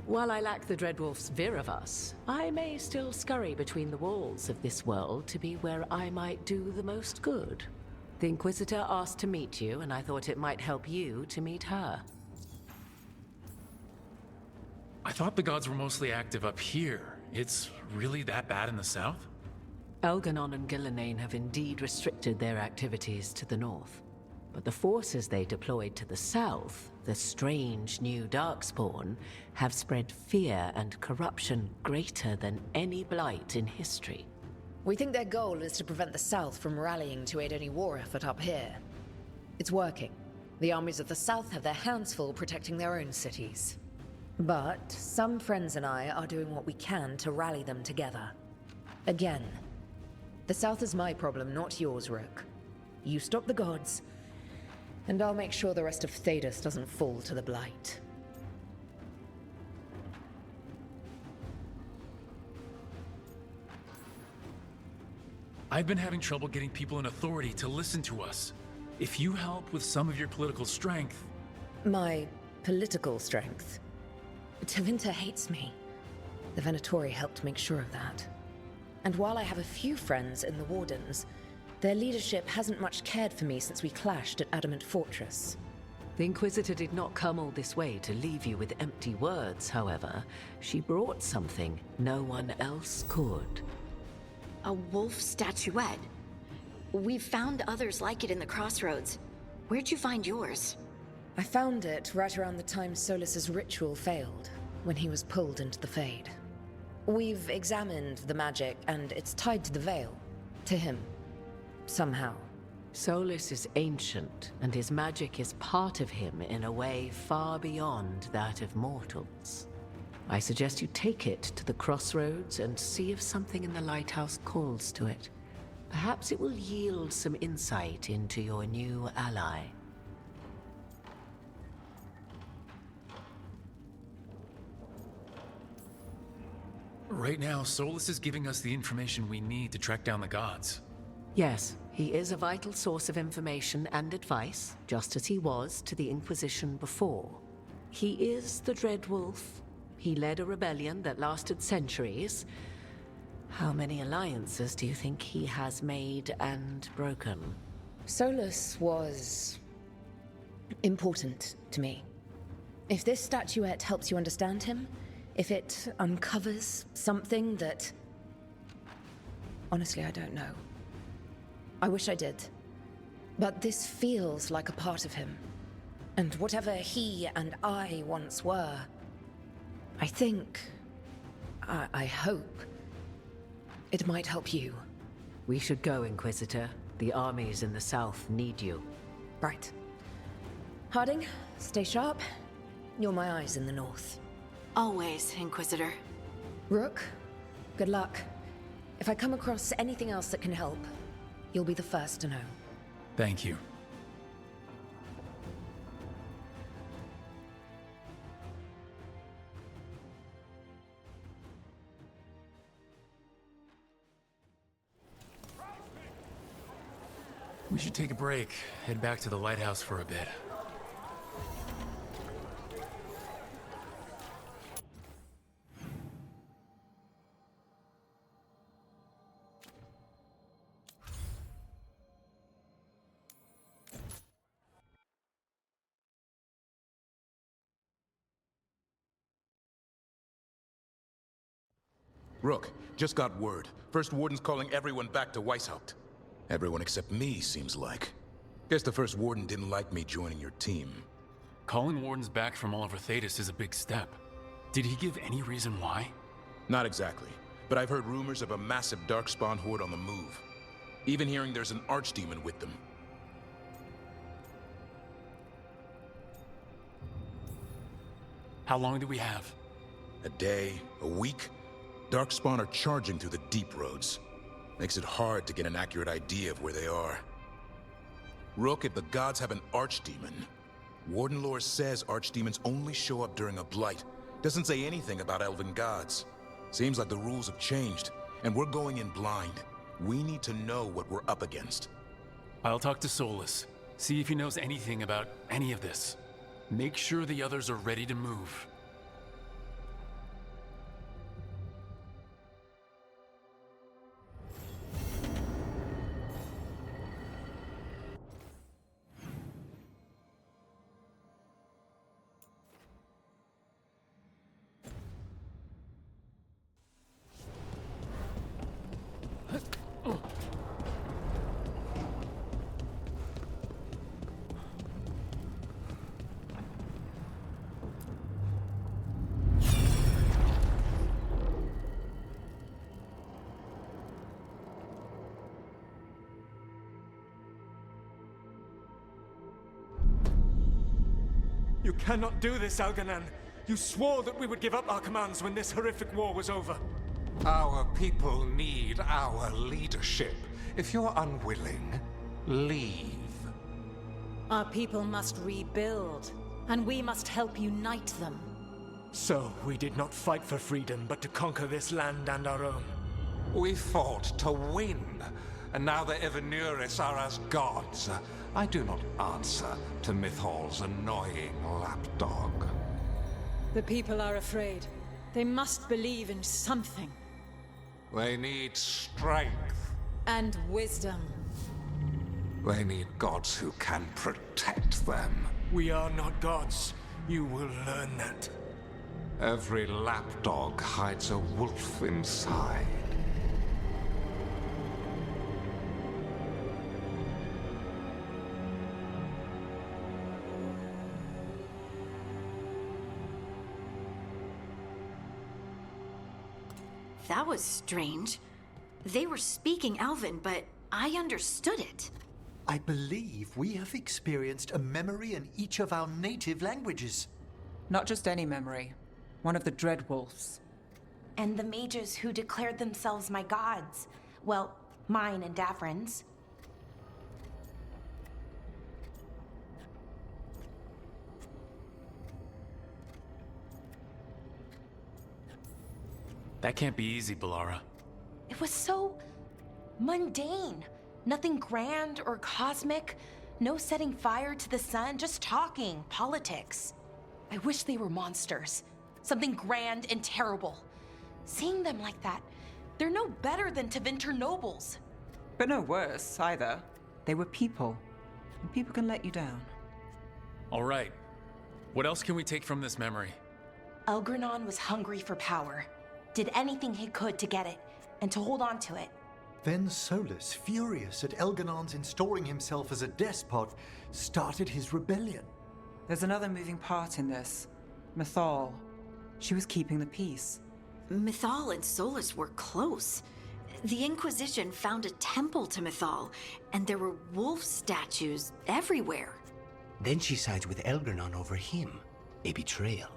While I lack the Dreadwolf's Viravus, I may still scurry between the walls of this world to be where I might do the most good. The Inquisitor asked to meet you, and I thought it might help you to meet her. I thought the gods were mostly active up here. It's really that bad in the south? Elganon and Gillenane have indeed restricted their activities to the north. But the forces they deployed to the south, the strange new Darkspawn, have spread fear and corruption greater than any blight in history. We think their goal is to prevent the South from rallying to aid any war effort up here. It's working. The armies of the South have their hands full protecting their own cities. But some friends and I are doing what we can to rally them together. Again, the South is my problem, not yours, Rook. You stop the gods, and I'll make sure the rest of Thedas doesn't fall to the Blight. I've been having trouble getting people in authority to listen to us. If you help with some of your political strength... My political strength? Tevinter hates me. The Venatori helped make sure of that. And while I have a few friends in the Wardens, their leadership hasn't much cared for me since we clashed at Adamant Fortress. The Inquisitor did not come all this way to leave you with empty words, however. She brought something no one else could. A wolf statuette? We've found others like it in the crossroads. Where'd you find yours? I found it right around the time Solus's ritual failed, when he was pulled into the Fade. We've examined the magic, and it's tied to the Veil. To him. Somehow. Solus is ancient, and his magic is part of him in a way far beyond that of mortals. I suggest you take it to the crossroads and see if something in the lighthouse calls to it. Perhaps it will yield some insight into your new ally. Right now, Solus is giving us the information we need to track down the gods. Yes, he is a vital source of information and advice, just as he was to the Inquisition before. He is the Dread Wolf. He led a rebellion that lasted centuries. How many alliances do you think he has made and broken? Solus was important to me. If this statuette helps you understand him, if it uncovers something that... Honestly, I don't know. I wish I did. But this feels like a part of him. And whatever he and I once were, I think... I hope... it might help you. We should go, Inquisitor. The armies in the south need you. Right. Harding, stay sharp. You're my eyes in the north. Always, Inquisitor. Rook, good luck. If I come across anything else that can help, you'll be the first to know. Thank you. We should take a break, head back to the lighthouse for a bit. Rook, just got word. First Warden's calling everyone back to Weishaupt. Everyone except me, seems like. Guess the First Warden didn't like me joining your team. Calling Wardens back from all over Thetis is a big step. Did he give any reason why? Not exactly, but I've heard rumors of a massive Darkspawn horde on the move. Even hearing there's an Archdemon with them. How long do we have? A day, a week? Darkspawn are charging through the deep roads. Makes it hard to get an accurate idea of where they are. Rook, if the gods have an Archdemon, Warden lore says Archdemons only show up during a blight. Doesn't say anything about elven gods. Seems like the rules have changed, and we're going in blind. We need to know what we're up against. I'll talk to Solus, see if he knows anything about any of this. Make sure the others are ready to move. You cannot do this, Algernon. You swore that we would give up our commands when this horrific war was over. Our people need our leadership. If you're unwilling, leave. Our people must rebuild, and we must help unite them. So, we did not fight for freedom, but to conquer this land and our own. We fought to win, and now the Evenuris are as gods. I do not answer to Mythal's annoying lapdog. The people are afraid. They must believe in something. They need strength. And wisdom. They need gods who can protect them. We are not gods. You will learn that. Every lapdog hides a wolf inside. That was strange. They were speaking Elven, but I understood it. I believe we have experienced a memory in each of our native languages. Not just any memory. One of the Dread Wolves. And the mages who declared themselves my gods. Well, mine and Davrin's. That can't be easy, Balara. It was so mundane. Nothing grand or cosmic. No setting fire to the sun, just talking, politics. I wish they were monsters. Something grand and terrible. Seeing them like that, they're no better than Tevinter nobles. But no worse, either. They were people. And people can let you down. All right. What else can we take from this memory? Elgranon was hungry for power. Did anything he could to get it, and to hold on to it. Then Solus, furious at Elganon's installing himself as a despot, started his rebellion. There's another moving part in this. Mythal. She was keeping the peace. Mythal and Solus were close. The Inquisition found a temple to Mythal, and there were wolf statues everywhere. Then she sides with Elgranon over him. A betrayal.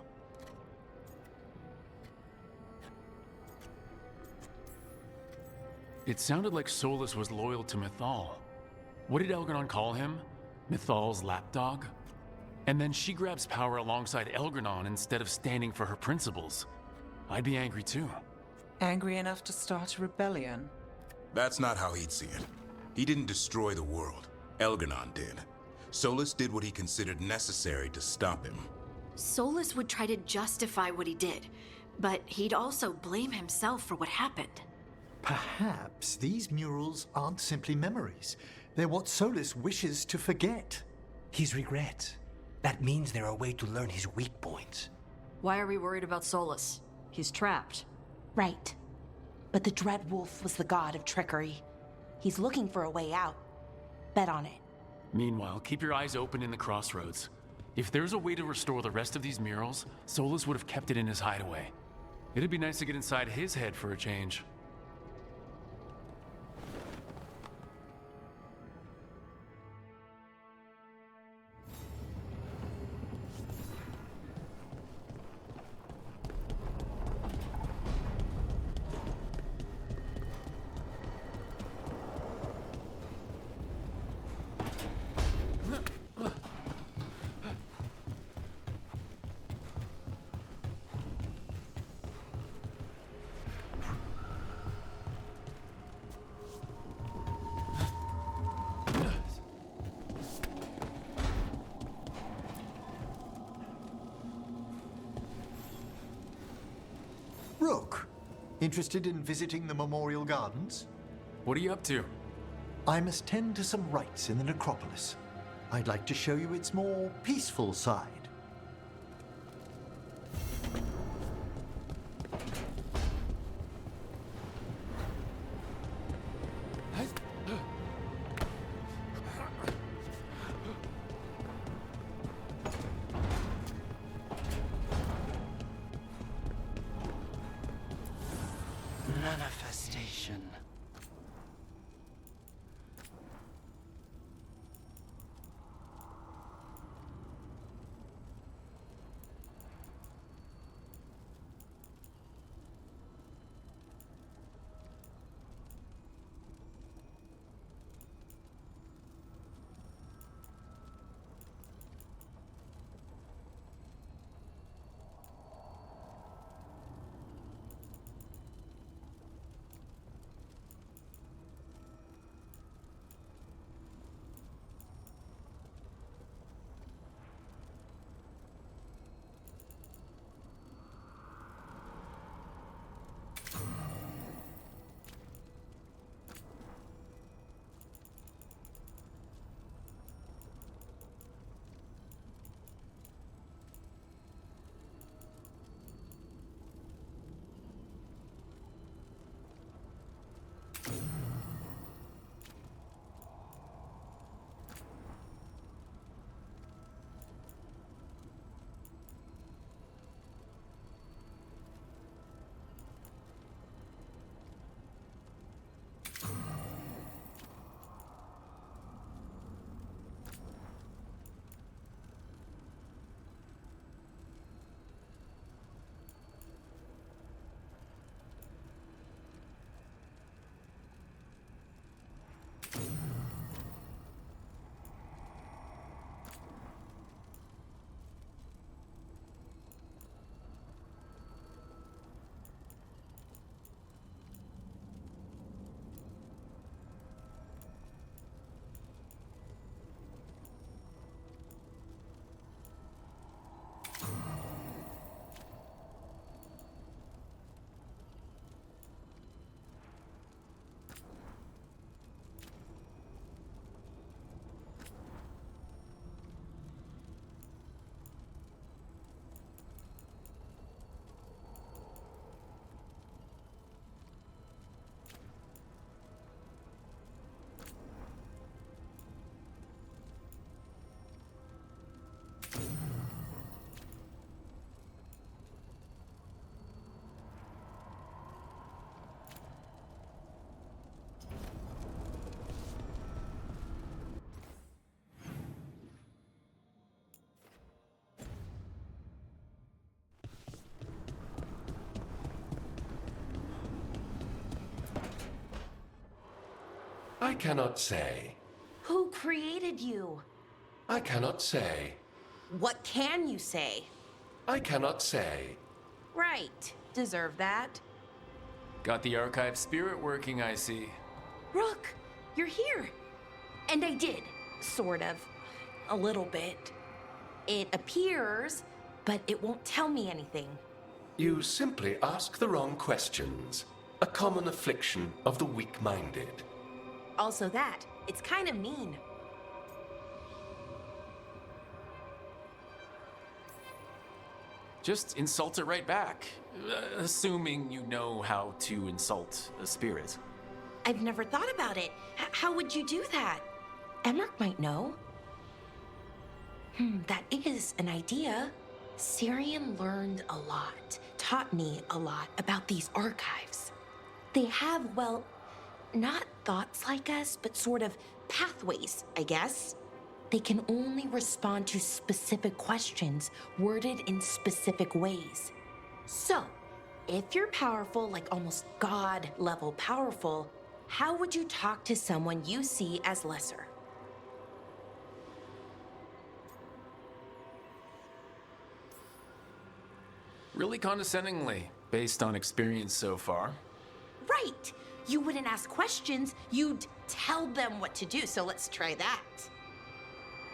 It sounded like Solus was loyal to Mythal. What did Elgranon call him? Mythal's lapdog? And then she grabs power alongside Elgranon instead of standing for her principles. I'd be angry too. Angry enough to start a rebellion? That's not how he'd see it. He didn't destroy the world. Elgranon did. Solus did what he considered necessary to stop him. Solus would try to justify what he did, but he'd also blame himself for what happened. Perhaps these murals aren't simply memories. They're what Solus wishes to forget. His regrets. That means they're a way to learn his weak points. Why are we worried about Solus? He's trapped. Right. But the Dread Wolf was the god of trickery. He's looking for a way out. Bet on it. Meanwhile, keep your eyes open in the crossroads. If there's a way to restore the rest of these murals, Solus would have kept it in his hideaway. It'd be nice to get inside his head for a change. Rook, interested in visiting the Memorial Gardens? What are you up to? I must tend to some rites in the necropolis. I'd like to show you its more peaceful side. Manifestation. I cannot say. Who created you? I cannot say. What can you say? I cannot say. Right. Deserve that. Got the archive spirit working, I see. Rook, you're here. And I did. Sort of. A little bit. It appears, but it won't tell me anything. You simply ask the wrong questions. A common affliction of the weak-minded. Also that. It's kind of mean. Just insult it right back. Assuming you know how to insult a spirit. I've never thought about it. How would you do that? Emmerich might know. That is an idea. Syrian learned a lot, taught me a lot about these archives. They have, well, not thoughts like us, but sort of pathways, I guess. They can only respond to specific questions worded in specific ways. So, if you're powerful, like almost God-level powerful, how would you talk to someone you see as lesser? Really condescendingly, based on experience so far. Right! You wouldn't ask questions, you'd tell them what to do, so let's try that.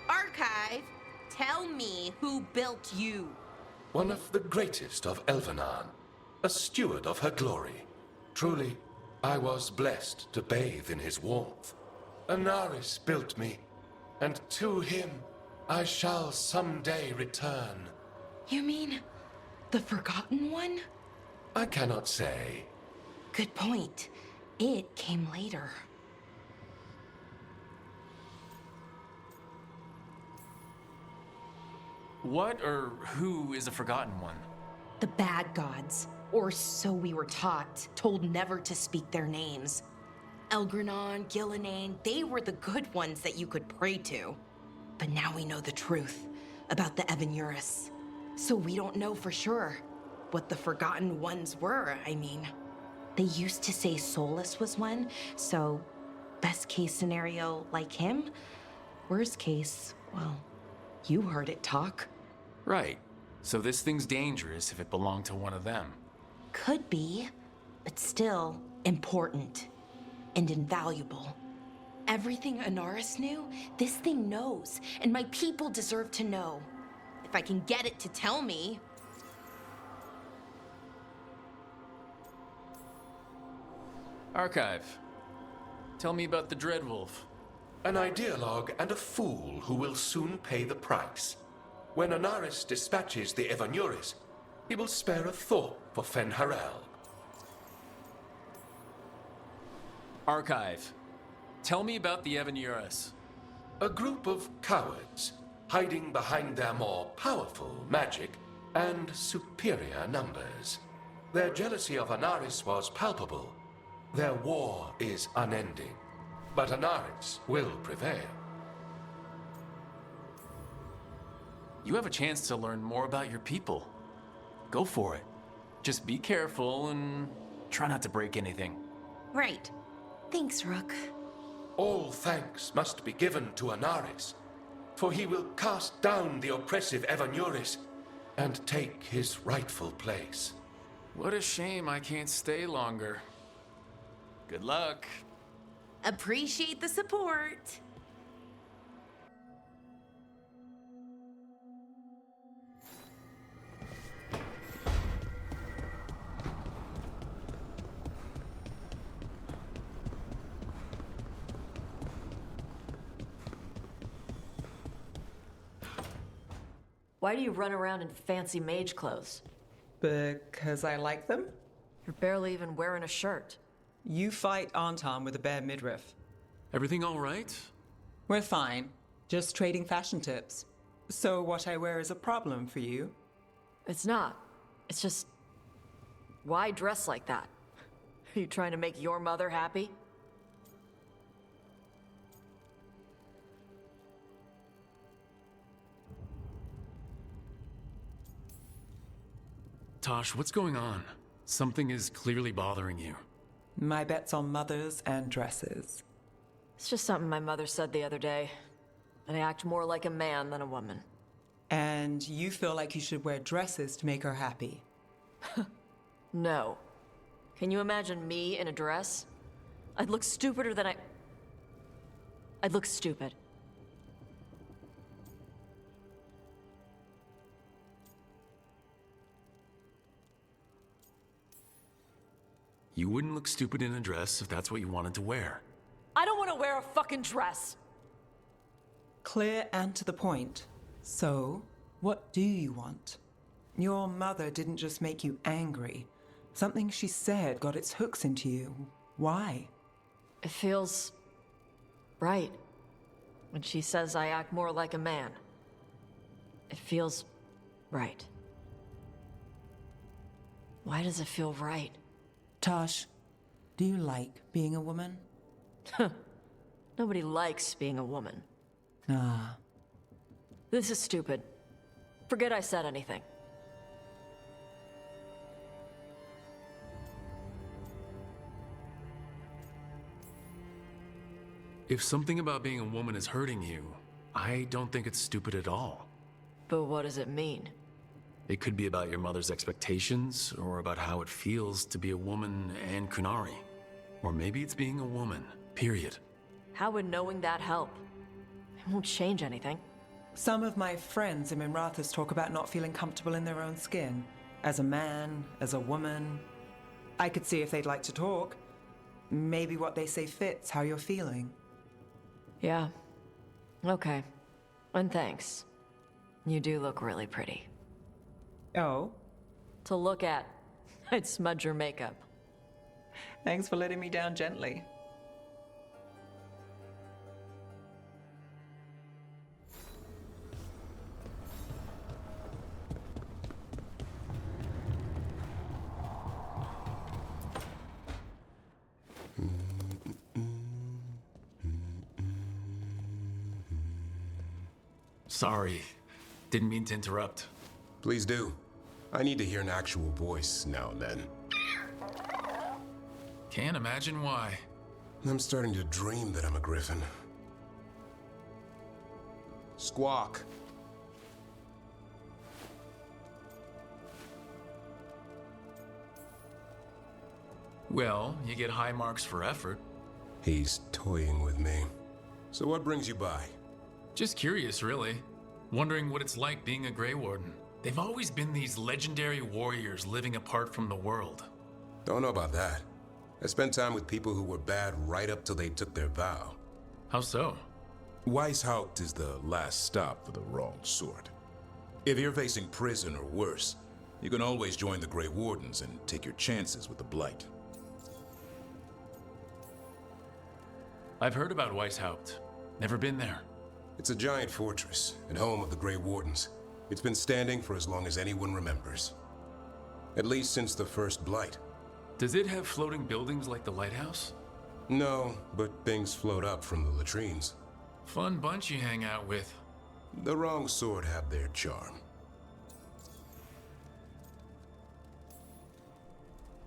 Archive, tell me who built you. One of the greatest of Elvenan, a steward of her glory. Truly, I was blessed to bathe in his warmth. Anaris built me, and to him I shall someday return. You mean the Forgotten One? I cannot say. Good point. It came later. What or who is a Forgotten One? The bad gods, or so we were taught, told never to speak their names. Elgranon, Gillenane, they were the good ones that you could pray to. But now we know the truth about the Evanuris. So we don't know for sure what the Forgotten Ones were, I mean. They used to say Solus was one, so best case scenario like him. Worst case, well, you heard it talk. Right. So this thing's dangerous if it belonged to one of them. Could be, but still important and invaluable. Everything Anaris knew, this thing knows, and my people deserve to know. If I can get it to tell me. Archive. Tell me about the Dreadwolf. An ideologue and a fool who will soon pay the price. When Anaris dispatches the Evanuris, he will spare a thought for Fen'Harel. Archive. Tell me about the Evanuris. A group of cowards, hiding behind their more powerful magic and superior numbers. Their jealousy of Anaris was palpable. Their war is unending, but Anaris will prevail. You have a chance to learn more about your people. Go for it. Just be careful and try not to break anything. Right. Thanks, Rook. All thanks must be given to Anaris, for he will cast down the oppressive Evanuris and take his rightful place. What a shame I can't stay longer. Good luck. Appreciate the support. Why do you run around in fancy mage clothes? Because I like them? You're barely even wearing a shirt. You fight Anton with a bare midriff. Everything all right? We're fine. Just trading fashion tips. So what I wear is a problem for you? It's not. It's just... why dress like that? Are you trying to make your mother happy? Tosh, what's going on? Something is clearly bothering you. My bet's on mothers and dresses. It's just something my mother said the other day. And I act more like a man than a woman. And you feel like you should wear dresses to make her happy? No. Can you imagine me in a dress? I'd look stupider than I'd look stupid. You wouldn't look stupid in a dress if that's what you wanted to wear. I don't want to wear a fucking dress! Clear and to the point. So, what do you want? Your mother didn't just make you angry. Something she said got its hooks into you. Why? It feels right. When she says I act more like a man. It feels right. Why does it feel right? Tosh, do you like being a woman? Nobody likes being a woman. Ah. This is stupid. Forget I said anything. If something about being a woman is hurting you, I don't think it's stupid at all. But what does it mean? It could be about your mother's expectations, or about how it feels to be a woman and Kunari. Or maybe it's being a woman, period. How would knowing that help? It won't change anything. Some of my friends in Minrathous talk about not feeling comfortable in their own skin. As a man, as a woman. I could see if they'd like to talk. Maybe what they say fits how you're feeling. Yeah. Okay. And thanks. You do look really pretty. Oh? To look at. I'd smudge your makeup. Thanks for letting me down gently. Sorry. Didn't mean to interrupt. Please do. I need to hear an actual voice now and then. Can't imagine why. I'm starting to dream that I'm a griffin. Squawk. Well, you get high marks for effort. He's toying with me. So what brings you by? Just curious, really. Wondering what it's like being a Grey Warden. They've always been these legendary warriors living apart from the world. Don't know about that. I spent time with people who were bad right up till they took their vow. How so? Weishaupt is the last stop for the wrong sort. If you're facing prison or worse, you can always join the Grey Wardens and take your chances with the Blight. I've heard about Weishaupt. Never been there. It's a giant fortress and home of the Grey Wardens. It's been standing for as long as anyone remembers. At least since the first Blight. Does it have floating buildings like the lighthouse? No, but things float up from the latrines. Fun bunch you hang out with. The wrong sort have their charm.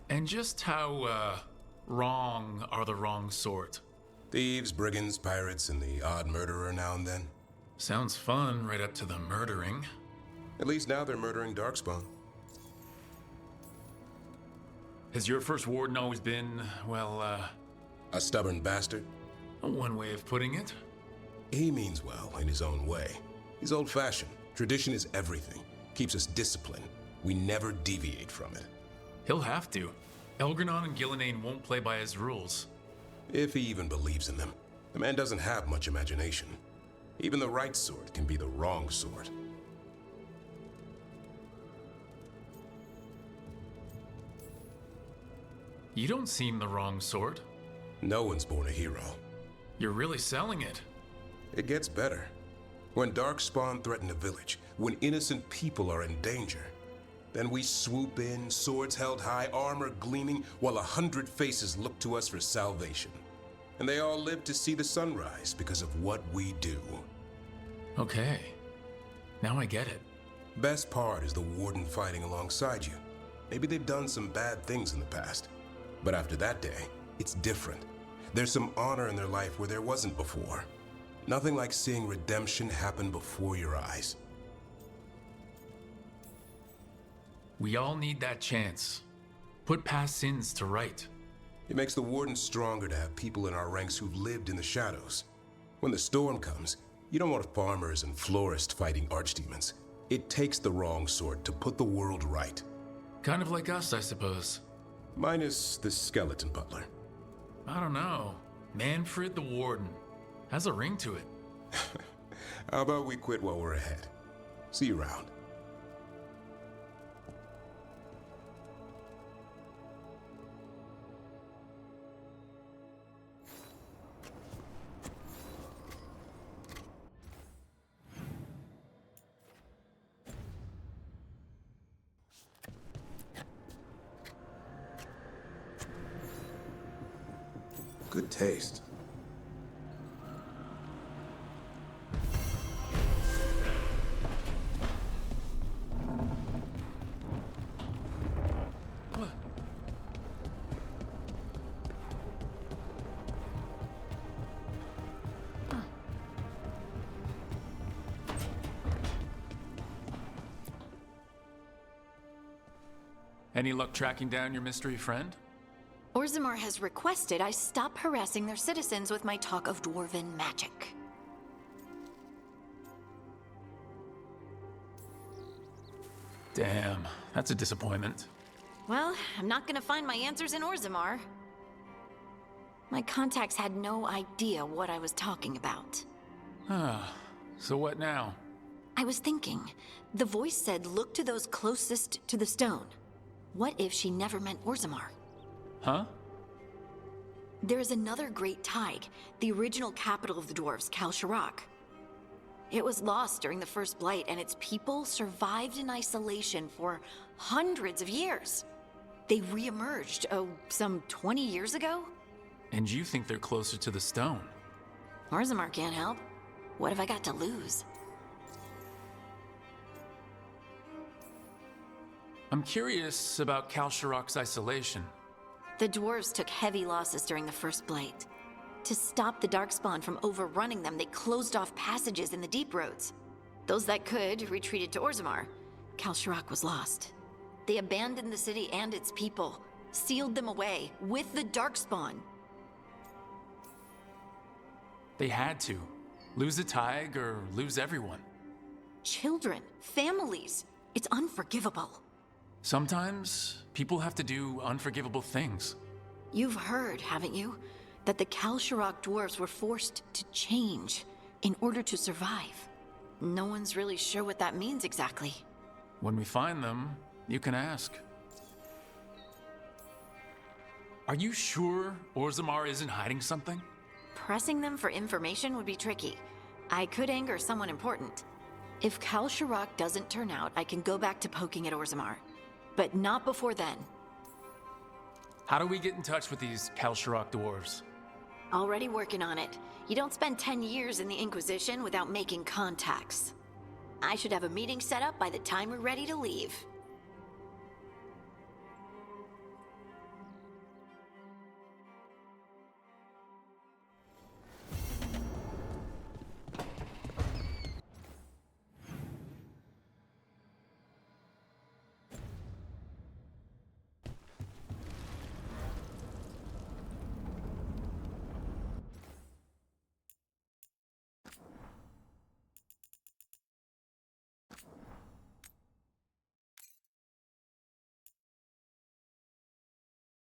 And just how, wrong are the wrong sort? Thieves, brigands, pirates, and the odd murderer now and then. Sounds fun right up to the murdering. At least now they're murdering Darkspawn. Has your first warden always been, well, a stubborn bastard? One way of putting it. He means well in his own way. He's old-fashioned. Tradition is everything. Keeps us disciplined. We never deviate from it. He'll have to. Elgranon and Gillenane won't play by his rules. If he even believes in them. The man doesn't have much imagination. Even the right sort can be the wrong sort. You don't seem the wrong sort. No one's born a hero. You're really selling it. It gets better. When Darkspawn threaten a village, when innocent people are in danger, then we swoop in, swords held high, armor gleaming, while 100 faces look to us for salvation. And they all live to see the sunrise because of what we do. Okay. Now I get it. Best part is the warden fighting alongside you. Maybe they've done some bad things in the past. But after that day, it's different. There's some honor in their life where there wasn't before. Nothing like seeing redemption happen before your eyes. We all need that chance. Put past sins to right. It makes the Wardens stronger to have people in our ranks who've lived in the shadows. When the storm comes, you don't want farmers and florists fighting archdemons. It takes the wrong sort to put the world right. Kind of like us, I suppose. Minus the skeleton butler. I don't know. Manfred the Warden. Has a ring to it. How about we quit while we're ahead? See you around. Good taste. Any luck tracking down your mystery friend? Orzammar has requested I stop harassing their citizens with my talk of dwarven magic. Damn, that's a disappointment. Well, I'm not gonna find my answers in Orzammar. My contacts had no idea what I was talking about. So what now? I was thinking, the voice said look to those closest to the stone. What if she never meant Orzammar? Huh? There is another great tide, the original capital of the dwarves, Kalsharak. It was lost during the First Blight, and its people survived in isolation for hundreds of years. They re-emerged, some 20 years ago? And you think they're closer to the stone? Orzammar can't help. What have I got to lose? I'm curious about Kalsharak's isolation. The dwarves took heavy losses during the First Blight. To stop the Darkspawn from overrunning them, they closed off passages in the deep roads. Those that could retreated to Orzammar. Kalsharak was lost. They abandoned the city and its people, sealed them away with the Darkspawn. They had to. Lose a Tig or lose everyone. Children, families. It's unforgivable. Sometimes people have to do unforgivable things. You've heard, haven't you, that the Kalsharak dwarves were forced to change in order to survive. No one's really sure what that means exactly. When we find them, you can ask. Are you sure Orzammar isn't hiding something? Pressing them for information would be tricky. I could anger someone important. If Kalsharak doesn't turn out, I can go back to poking at Orzammar. But not before then. How do we get in touch with these Kalsharak dwarves? Already working on it. You don't spend 10 years in the Inquisition without making contacts. I should have a meeting set up by the time we're ready to leave.